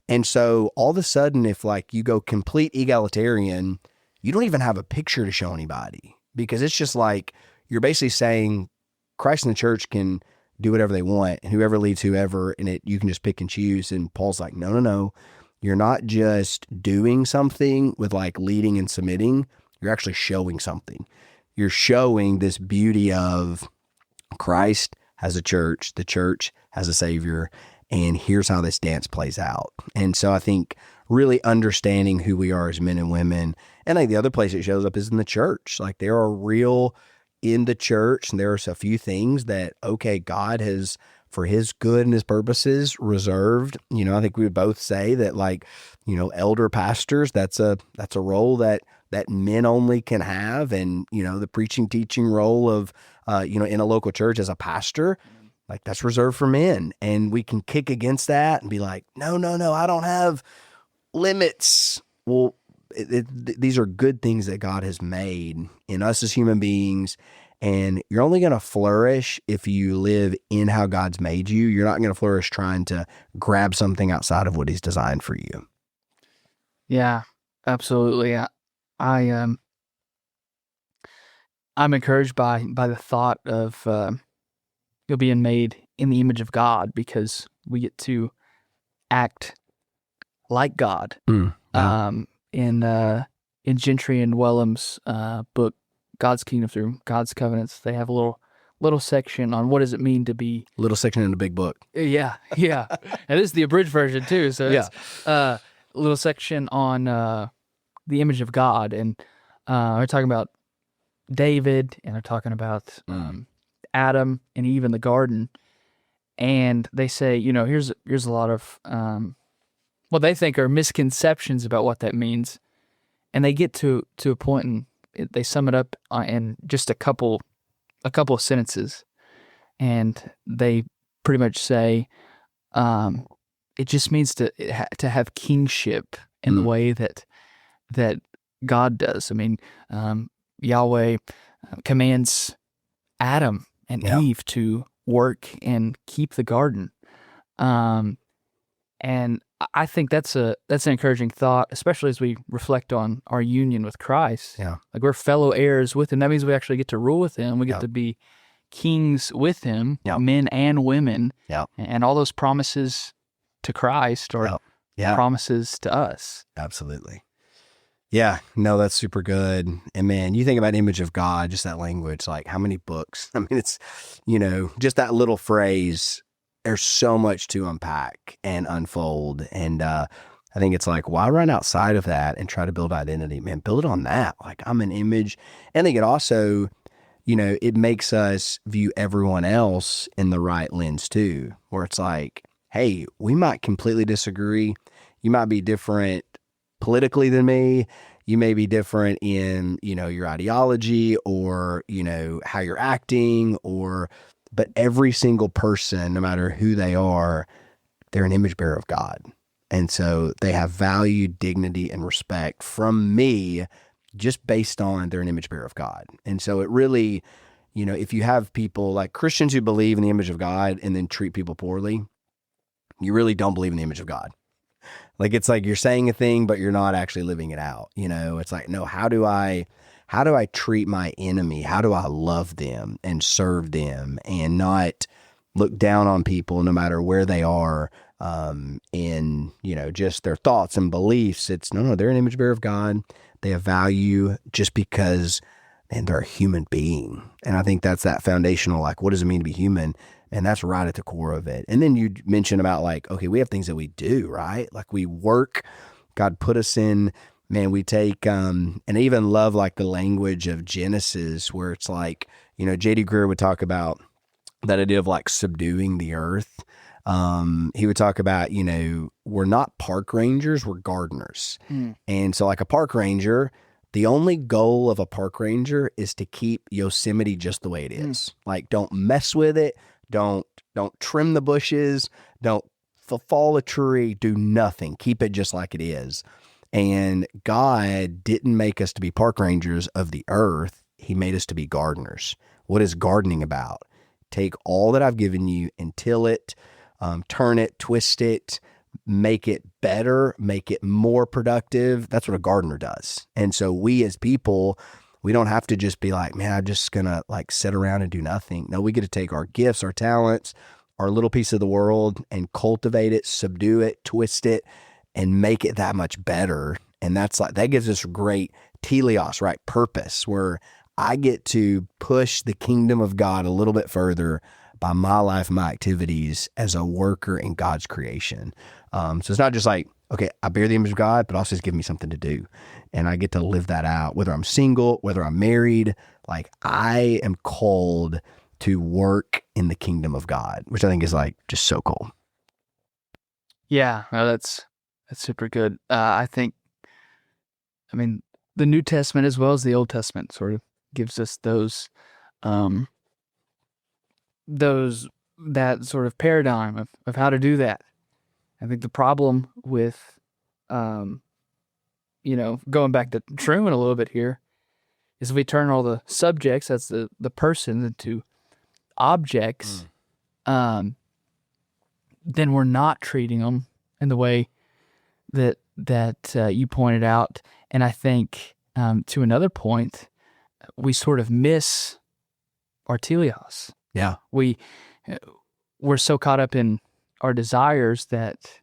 And so all of a sudden, if like you go complete egalitarian, you don't even have a picture to show anybody, because it's just like you're basically saying Christ in the church can do whatever they want, and whoever leads whoever, and you can just pick and choose. And Paul's like, no. You're not just doing something with like leading and submitting. You're actually showing something. You're showing this beauty of Christ has a church, the church has a Savior, and here's how this dance plays out. And so I think really understanding who we are as men and women, and like the other place it shows up is in the church. Like there are real in the church, and there's a few things that, okay, God has, for his good and his purposes, reserved. I think we would both say that, like, elder pastors, that's a role that men only can have. And, the preaching, teaching role of, in a local church as a pastor, like that's reserved for men. And we can kick against that and be like, no, I don't have limits. Well, these are good things that God has made in us as human beings. And you're only going to flourish if you live in how God's made you. You're not going to flourish trying to grab something outside of what he's designed for you. Yeah, absolutely. I'm encouraged by the thought of you're being made in the image of God, because we get to act like God. Wow. In Gentry and Wellham's book, God's Kingdom Through God's Covenants, they have a little section on what does it mean to be... Little section in the big book. Yeah. And this is the abridged version too, so it's a little section on the image of God. And we're talking about David, and they're talking about Adam and Eve in the garden. And they say, here's a lot of what they think are misconceptions about what that means. And they get to a point, and they sum it up in just a couple of sentences, and they pretty much say it just means to have kingship in the way that God does. I mean, Yahweh commands Adam and Eve to work and keep the garden, and I think that's an encouraging thought, especially as we reflect on our union with Christ. Yeah. Like we're fellow heirs with him. That means we actually get to rule with him. We get to be kings with him, men and women. Yeah. And all those promises to Christ are promises to us. Absolutely. Yeah. No, that's super good. And man, you think about image of God, just that language, like how many books? I mean, it's, just that little phrase. There's so much to unpack and unfold. And I think it's like, why run outside of that and try to build identity? Man, build it on that. Like, I'm an image. And I think it also, it makes us view everyone else in the right lens too, where it's like, hey, we might completely disagree. You might be different politically than me. You may be different in, your ideology or, how you're acting but every single person, no matter who they are, they're an image bearer of God. And so they have value, dignity, and respect from me just based on they're an image bearer of God. And so it really, if you have people like Christians who believe in the image of God and then treat people poorly, you really don't believe in the image of God. Like, it's like you're saying a thing, but you're not actually living it out. It's like, no, how do I treat my enemy? How do I love them and serve them and not look down on people no matter where they are in, just their thoughts and beliefs? It's no, they're an image bearer of God. They have value just because, man, they're a human being. And I think that's that foundational, like, what does it mean to be human? And that's right at the core of it. And then you mentioned about like, okay, we have things that we do, right? Like we work, God put us in, man, we take, and I even love like the language of Genesis where it's like, J.D. Greer would talk about that idea of like subduing the earth. He would talk about, we're not park rangers, we're gardeners. And so like a park ranger, the only goal of a park ranger is to keep Yosemite just the way it is. Like, don't mess with it. Don't trim the bushes. Don't fall a tree. Do nothing. Keep it just like it is. And God didn't make us to be park rangers of the earth. He made us to be gardeners. What is gardening about? Take all that I've given you and till it, turn it, twist it, make it better, make it more productive. That's what a gardener does. And so we as people, we don't have to just be like, man, I'm just going to like sit around and do nothing. No, we get to take our gifts, our talents, our little piece of the world and cultivate it, subdue it, twist it, and make it that much better. And that's like, that gives us great teleos, right? Purpose, where I get to push the kingdom of God a little bit further by my life, my activities as a worker in God's creation. So it's not just like, okay, I bear the image of God, but also it's giving me something to do. And I get to live that out, whether I'm single, whether I'm married, like I am called to work in the kingdom of God, which I think is like just so cool. Yeah, no, that's super good. I mean, the New Testament as well as the Old Testament sort of gives us that sort of paradigm of how to do that. I think the problem with, going back to Trueman a little bit here, is we turn all the subjects, that's the person, into objects, then we're not treating them in the way that you pointed out. And I think to another point, we sort of miss our teleos. Yeah. We're so caught up in our desires that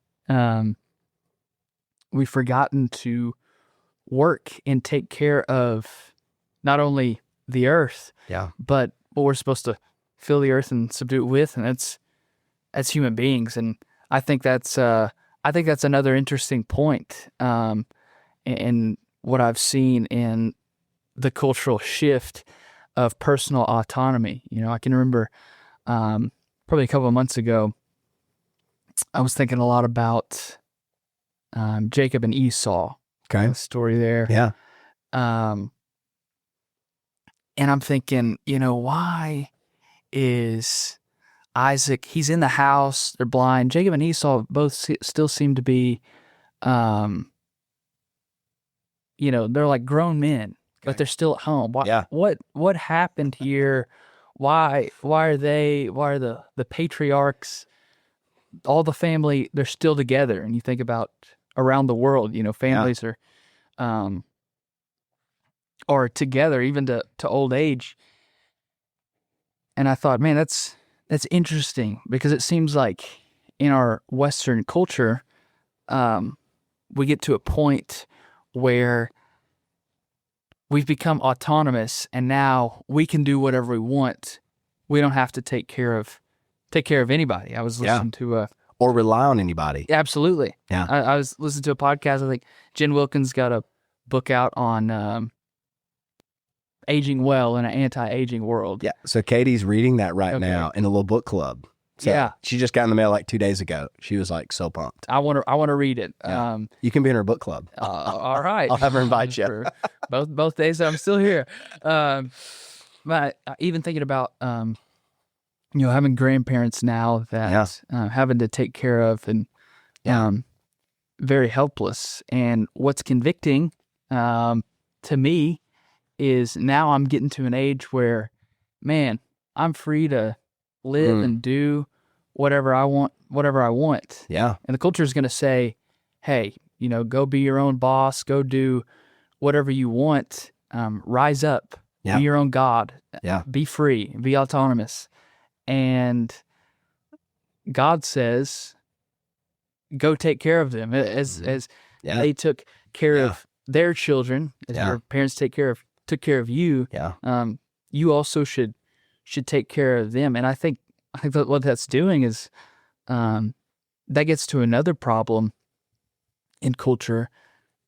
we've forgotten to work and take care of not only the earth, but what we're supposed to fill the earth and subdue it with, and that's human beings. And I think that's another interesting point in what I've seen in the cultural shift of personal autonomy. I can remember probably a couple of months ago, I was thinking a lot about Jacob and Esau. Okay. The story there. Yeah. And I'm thinking, why is Isaac, he's in the house, they're blind. Jacob and Esau both still seem to be, they're like grown men, but they're still at home. What happened here? Why are the patriarchs, all the family, they're still together? And you think about around the world, families are together even to old age. And I thought, man, that's interesting, because it seems like in our Western culture, we get to a point where we've become autonomous, and now we can do whatever we want. We don't have to take care of anybody. I was listening to or rely on anybody. Absolutely. Yeah. I was listening to a podcast. I think Jen Wilkins got a book out on aging well in an anti-aging world. Yeah. So Katie's reading that right now in a little book club. So she just got in the mail like 2 days ago. She was like so pumped. I want to read it. Yeah. You can be in her book club. All right. I'll have her invite you. both days that I'm still here. But even thinking about having grandparents now that having to take care of, and very helpless. And what's convicting to me is now I'm getting to an age where, man, I'm free to live and do whatever I want. Yeah. And the culture is going to say, hey, go be your own boss, go do whatever you want, rise up, be your own God, be free, be autonomous. And God says, go take care of them as they took care of their children, as your parents took care of you. You also should take care of them. And I think I think that what that's doing is that gets to another problem in culture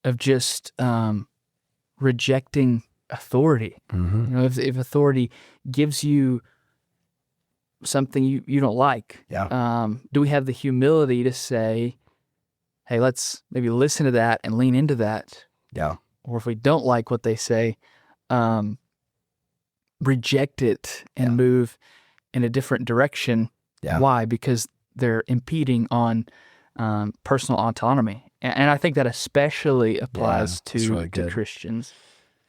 of just rejecting authority. Mm-hmm. If authority gives you something you don't like, do we have the humility to say, hey, let's maybe listen to that and lean into that? Yeah. Or if we don't like what they say, reject it and move in a different direction. Yeah. Why? Because they're impeding on personal autonomy. And I think that especially applies to Christians.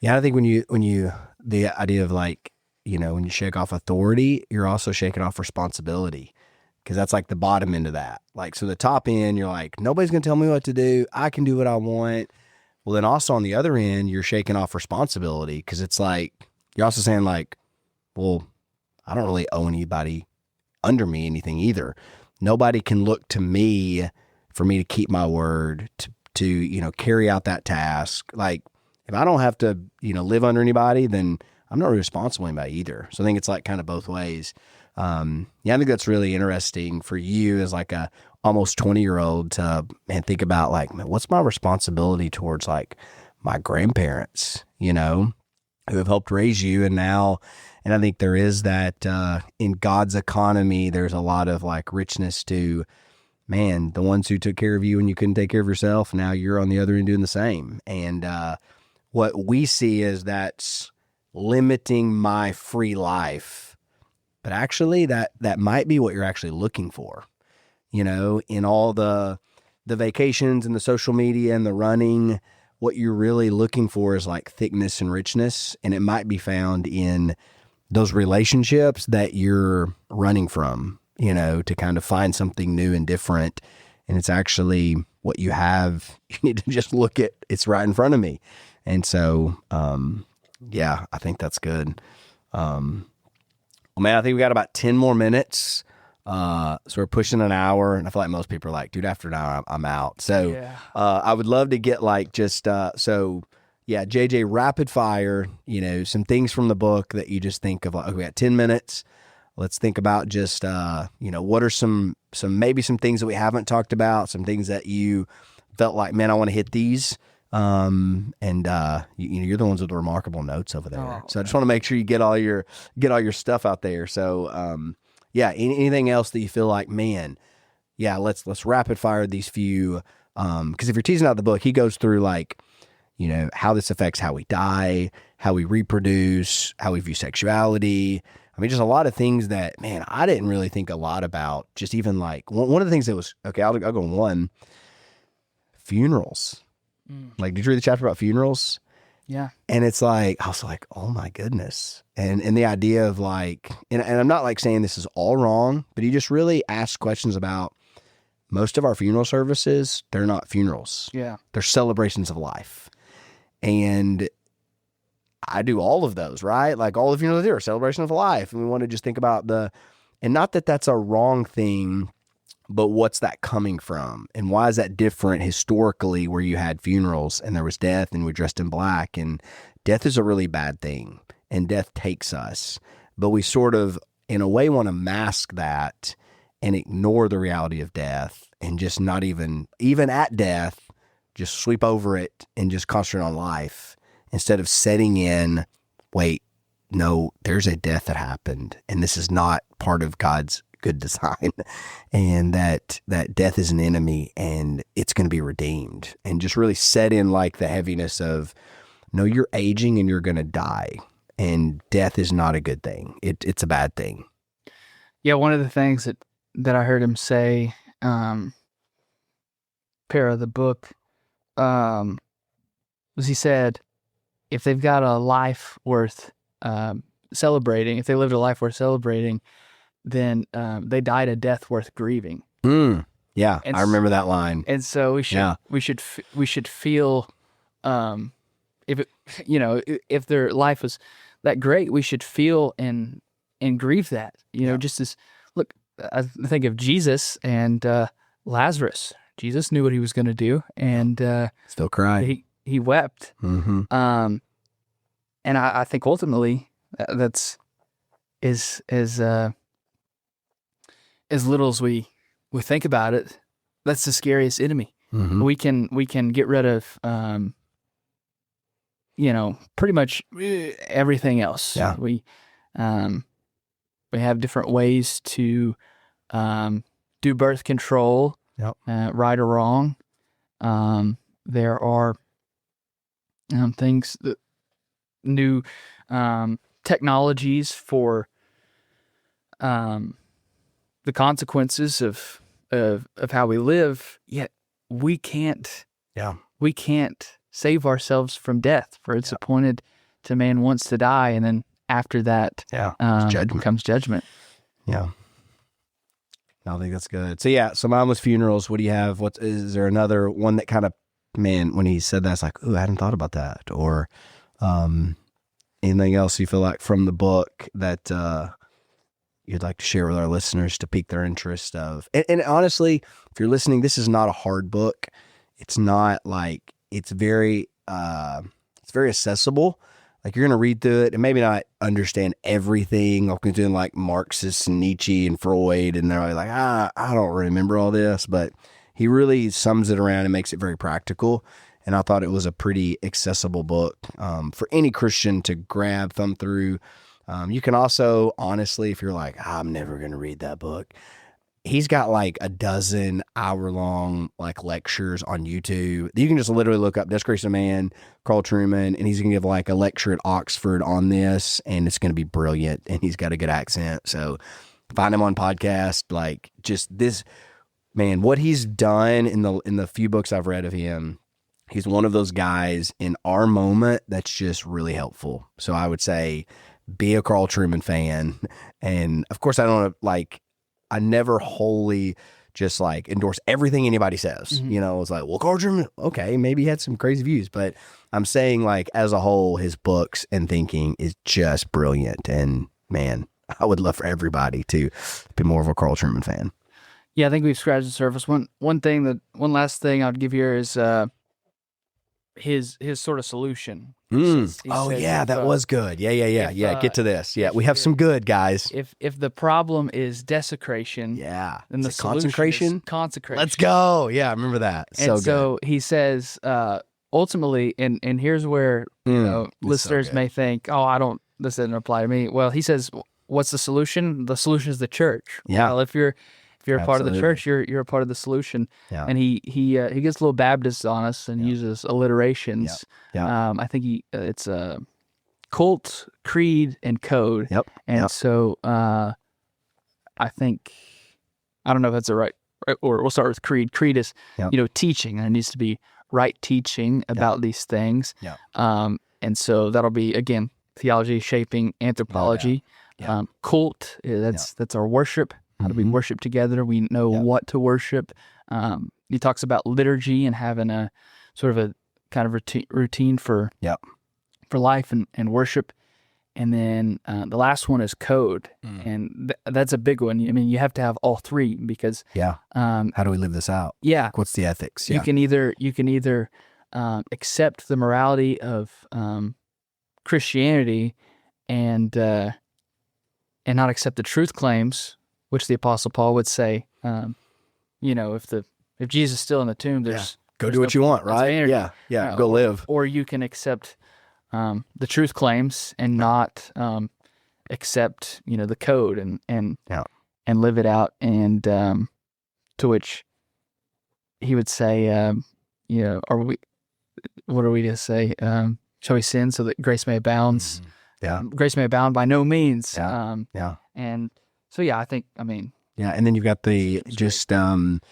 Yeah, I think when you the idea of like, when you shake off authority, you're also shaking off responsibility, because that's like the bottom end of that. Like, so the top end, you're like, nobody's going to tell me what to do. I can do what I want. Well, then also on the other end, you're shaking off responsibility, because it's like, you're also saying like, well, I don't really owe anybody under me anything either. Nobody can look to me for me to keep my word, to carry out that task. Like, if I don't have to, live under anybody, then I'm not really responsible to anybody either. So I think it's like kind of both ways. I think that's really interesting for you as like a almost 20-year-old to think about like, man, what's my responsibility towards like my grandparents, who have helped raise you. And I think there is that in God's economy, there's a lot of like richness to, man, the ones who took care of you when you couldn't take care of yourself, now you're on the other end doing the same. And what we see is that's limiting my free life. But actually that might be what you're actually looking for, in all the vacations and the social media and the running. What you're really looking for is like thickness and richness. And it might be found in those relationships that you're running from, to kind of find something new and different. And it's actually what you have. You need to just look at, it's right in front of me. And so, I think that's good. Well, man, I think we got about 10 more minutes. So we're pushing an hour, and I feel like most people are like, dude, after an hour, I'm out. So, I would love to get like just, JJ, rapid fire, some things from the book that you just think of, like, okay, we got 10 minutes. Let's think about just, what are some things that we haven't talked about, some things that you felt like, man, I want to hit these. You're the ones with the remarkable notes over there. So I just want to make sure you get all your stuff out there. So, anything else that you feel like, man, let's rapid fire these few, cause if you're teasing out the book, he goes through like, how this affects how we die, how we reproduce, how we view sexuality. I mean, just a lot of things that, man, I didn't really think a lot about. Just even like one of the things that was, okay, I'll go one, funerals. Like, did you read the chapter about funerals? Yeah. And it's like, I was like, oh my goodness. And the idea of like, and I'm not like saying this is all wrong, but he just really asked questions about most of our funeral services. They're not funerals. Yeah. They're celebrations of life. And I do all of those, right? Like all the funerals are a celebration of life. And we want to just think about and not that that's a wrong thing, but what's that coming from? And why is that different historically, where you had funerals and there was death and we're dressed in black, and death is a really bad thing and death takes us. But we sort of, in a way, want to mask that and ignore the reality of death, and just not even at death, just sweep over it and just concentrate on life, instead of setting in, wait, no, there's a death that happened, and this is not part of God's good design, and that death is an enemy and it's going to be redeemed, and just really set in like the heaviness of, no, you're aging and you're going to die, and death is not a good thing. It's a bad thing. Yeah. One of the things that I heard him say, pair of the book, was he said, if they've got a life worth celebrating, if they lived a life worth celebrating, then they died a death worth grieving. Yeah, I remember that line. And so we should feel, if their life was that great, we should feel and grieve that. Just as, look, I think of Jesus and Lazarus. Jesus knew what he was going to do, and still cried. He wept. Mm-hmm. And I think ultimately that's as little as we think about it, that's the scariest enemy. Mm-hmm. We can get rid of, pretty much everything else. Yeah. We have different ways to do birth control, Yep. right or wrong. There are things that new technologies for the consequences of how we live. Yet we can't save ourselves from death, for it's appointed to man once to die, and then after that comes judgment. Yeah. I think that's good. So mindless funerals. What do you have? Is there another one that kind of, man, when he said that, it's like, ooh, I hadn't thought about that. Or anything else you feel like from the book that you'd like to share with our listeners to pique their interest of? And honestly, if you're listening, this is not a hard book. It's not like, it's very accessible. Like, you're going to read through it and maybe not understand everything. Like, we're doing like Marxists and Nietzsche and Freud, and they're like, I don't remember all this, but he really sums it around and makes it very practical. And I thought it was a pretty accessible book for any Christian to grab, thumb through. You can also, honestly, if you're like, I'm never going to read that book, he's got like a dozen hour-long like lectures on YouTube. You can just literally look up Desecration of Man, Carl Trueman, and he's going to give like a lecture at Oxford on this, and it's going to be brilliant. And he's got a good accent. So find him on podcast. Like, just this, man, what he's done in the few books I've read of him, he's one of those guys in our moment that's just really helpful. So I would say be a Carl Trueman fan. And of course, I never wholly just like endorse everything anybody says. Mm-hmm. It's like, well, Carl Trueman, okay, maybe he had some crazy views, but I'm saying, like, as a whole, his books and thinking is just brilliant. And man, I would love for everybody to be more of a Carl Trueman fan. Yeah, I think we've scratched the surface. One last thing I'd give here is his sort of solution. That was good. Yeah. Get to this. Yeah, we have some good, guys. If the problem is desecration, then the solution is consecration. Let's go. Yeah, I remember that. So he says, ultimately, and here's where listeners may think, this doesn't apply to me. Well, he says, what's the solution? The solution is the church. Yeah. Well, if you're a part of the church, you're a part of the solution. Yeah. And he gets a little Baptist on us and uses alliterations. Yeah. I think it's cult, creed, and code. Yep. And so I think, I don't know if that's right, or we'll start with creed. Creed is teaching, and it needs to be right teaching about these things. Yeah. And so that'll be, again, theology shaping anthropology. Cult, that's our worship. How do we worship together? We know what to worship. He talks about liturgy and having a sort of a kind of routine for life and worship. And then the last one is code, and that's a big one. I mean, you have to have all three because how do we live this out? Yeah, what's the ethics? You can either accept the morality of Christianity and not accept the truth claims, which the Apostle Paul would say, if Jesus is still in the tomb, there's do what you want, right? Go live. Or you can accept the truth claims and not accept the code and live it out. And to which he would say, what are we to say? Shall we sin so that grace may abound? Grace may abound by no means. And so, I think, and then you've got the just not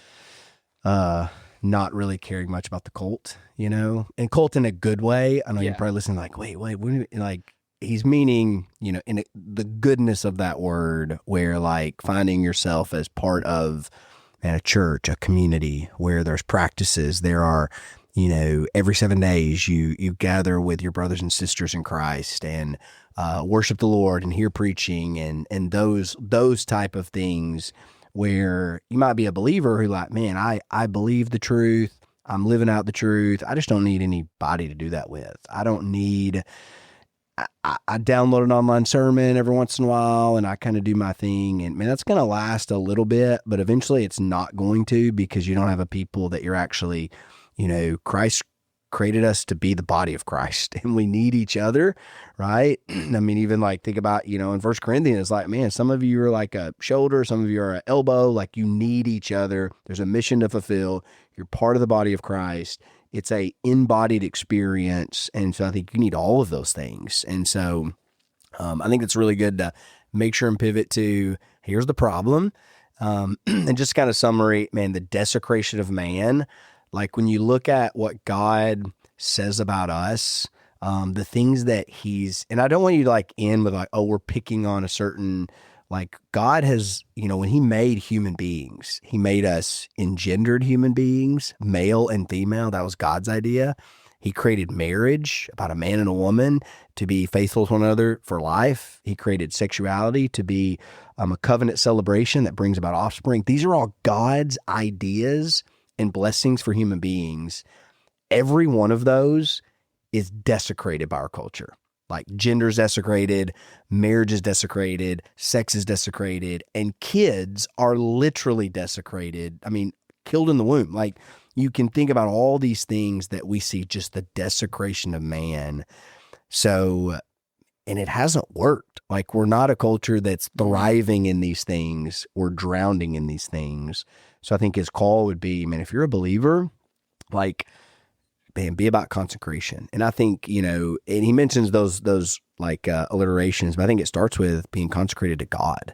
really caring much about the cult, and cult in a good way. I know you're probably listening like, wait, what do you, like, he's meaning, in the goodness of that word, where like finding yourself as part of a church, a community where there's practices, there are, every 7 days you gather with your brothers and sisters in Christ and worship the Lord and hear preaching and those type of things, where you might be a believer who like, man, I believe the truth. I'm living out the truth. I just don't need anybody to do that with. I don't need I download an online sermon every once in a while and I kind of do my thing. And man, that's going to last a little bit, but eventually it's not going to, because you don't have a people that you're actually, Christ created us to be the body of Christ and we need each other, right? I mean, even like think about, in 1 Corinthians, like, man, some of you are like a shoulder, some of you are an elbow, like you need each other. There's a mission to fulfill. You're part of the body of Christ. It's a embodied experience. And so I think you need all of those things. And so I think it's really good to make sure and pivot to, here's the problem. And just kind of summary, man, the desecration of man. Like when you look at what God says about us, the things that and I don't want you to like end with like, oh, we're picking on a certain, like God has, when he made human beings, he made us engendered human beings, male and female. That was God's idea. He created marriage, about a man and a woman, to be faithful to one another for life. He created sexuality to be a covenant celebration that brings about offspring. These are all God's ideas and blessings for human beings. Every one of those is desecrated by our culture. Like gender is desecrated, marriage is desecrated, sex is desecrated, and kids are literally desecrated. I mean, killed in the womb. Like you can think about all these things that we see, just the desecration of man. So, and it hasn't worked. Like we're not a culture that's thriving in these things. We're drowning in these things. So I think his call would be, man, if you're a believer, like, man, be about consecration. And I think, and he mentions those like alliterations, but I think it starts with being consecrated to God,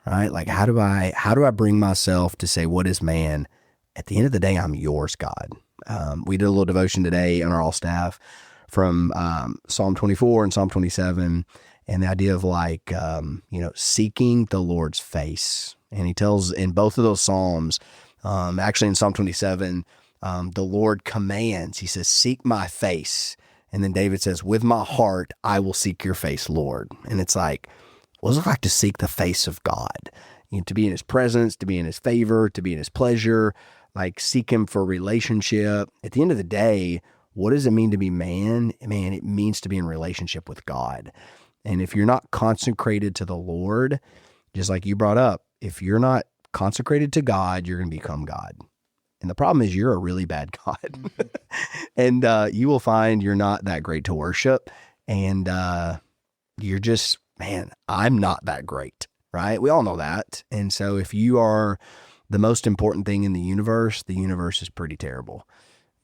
right? Like, how do I bring myself to say, what is man? At the end of the day, I'm yours, God. We did a little devotion today on our all staff from Psalm 24 and Psalm 27, and the idea of like, seeking the Lord's face. And he tells in both of those Psalms, actually in Psalm 27, the Lord commands, he says, seek my face. And then David says, with my heart, I will seek your face, Lord. And it's like, what does it like to seek the face of God? To be in his presence, to be in his favor, to be in his pleasure, like seek him for relationship. At the end of the day, what does it mean to be man? Man, it means to be in relationship with God. And if you're not consecrated to the Lord, just like you brought up, if you're not consecrated to God, you're going to become God. And the problem is you're a really bad God. And you will find you're not that great to worship. And you're just, man, I'm not that great, right? We all know that. And so if you are the most important thing in the universe is pretty terrible.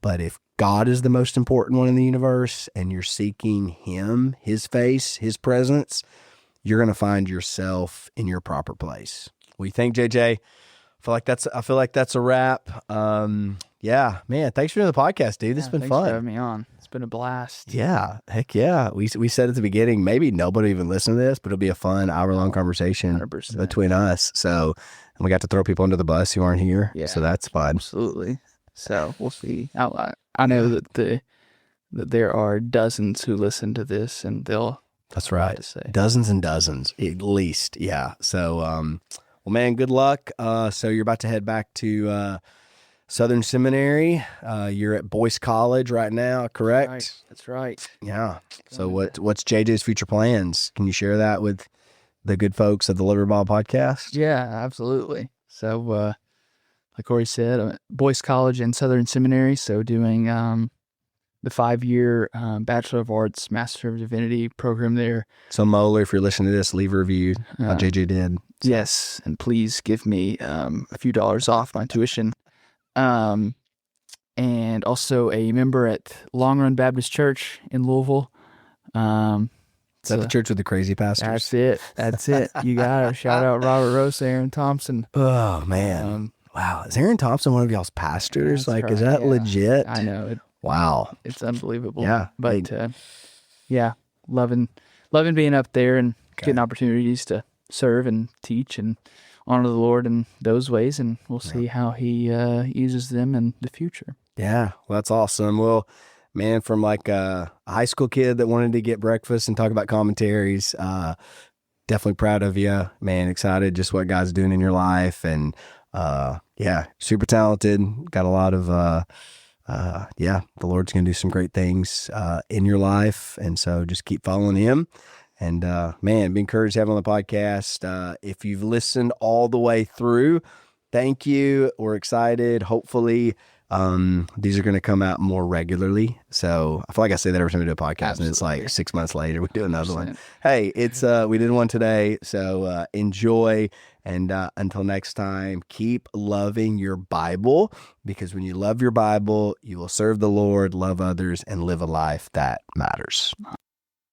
But if God is the most important one in the universe and you're seeking him, his face, his presence, you're going to find yourself in your proper place. What do you think, JJ? I feel like that's a wrap. Yeah, man, thanks for doing the podcast, dude. This has been fun. Thanks for having me on. It's been a blast. Yeah, heck yeah. We said at the beginning, maybe nobody even listened to this, but it'll be a fun hour-long conversation 100%. Between us. So, and we got to throw people under the bus who aren't here. Yeah, so that's fun. Absolutely. So we'll see. I know that there are dozens who listen to this, and they'll. That's right. Dozens and dozens, at least. Yeah. So, well, man, good luck. So you're about to head back to Southern Seminary. You're at Boyce College right now, correct? That's right. Yeah. So what's JJ's future plans? Can you share that with the good folks of the Liver Ball podcast? Yeah, absolutely. So, like Kory said, I'm at Boyce College and Southern Seminary. So doing the 5-year Bachelor of Arts, Master of Divinity program there. So Moeller, if you're listening to this, leave a review how JJ did. Yes, and please give me a few dollars off my tuition. And also a member at Long Run Baptist Church in Louisville. Is that the church with the crazy pastors? That's it. You got it. Shout out Robert Rose, Aaron Thompson. Oh, man. Wow. Is Aaron Thompson one of y'all's pastors? Like, is that legit? I know. Wow. It's unbelievable. Yeah. But, loving being up there and getting opportunities to serve and teach and honor the Lord in those ways. And we'll see how he uses them in the future. Yeah. Well, that's awesome. Well, man, from like a high school kid that wanted to get breakfast and talk about commentaries, definitely proud of you, man. Excited just what God's doing in your life. And, super talented. Got a lot of, yeah, the Lord's going to do some great things in your life. And so just keep following him. And man, be encouraged to have him on the podcast. If you've listened all the way through, thank you. We're excited. Hopefully, these are going to come out more regularly. So I feel like I say that every time we do a podcast, and it's like 6 months later, we do another one. Hey, it's we did one today. So enjoy. And until next time, keep loving your Bible, because when you love your Bible, you will serve the Lord, love others, and live a life that matters.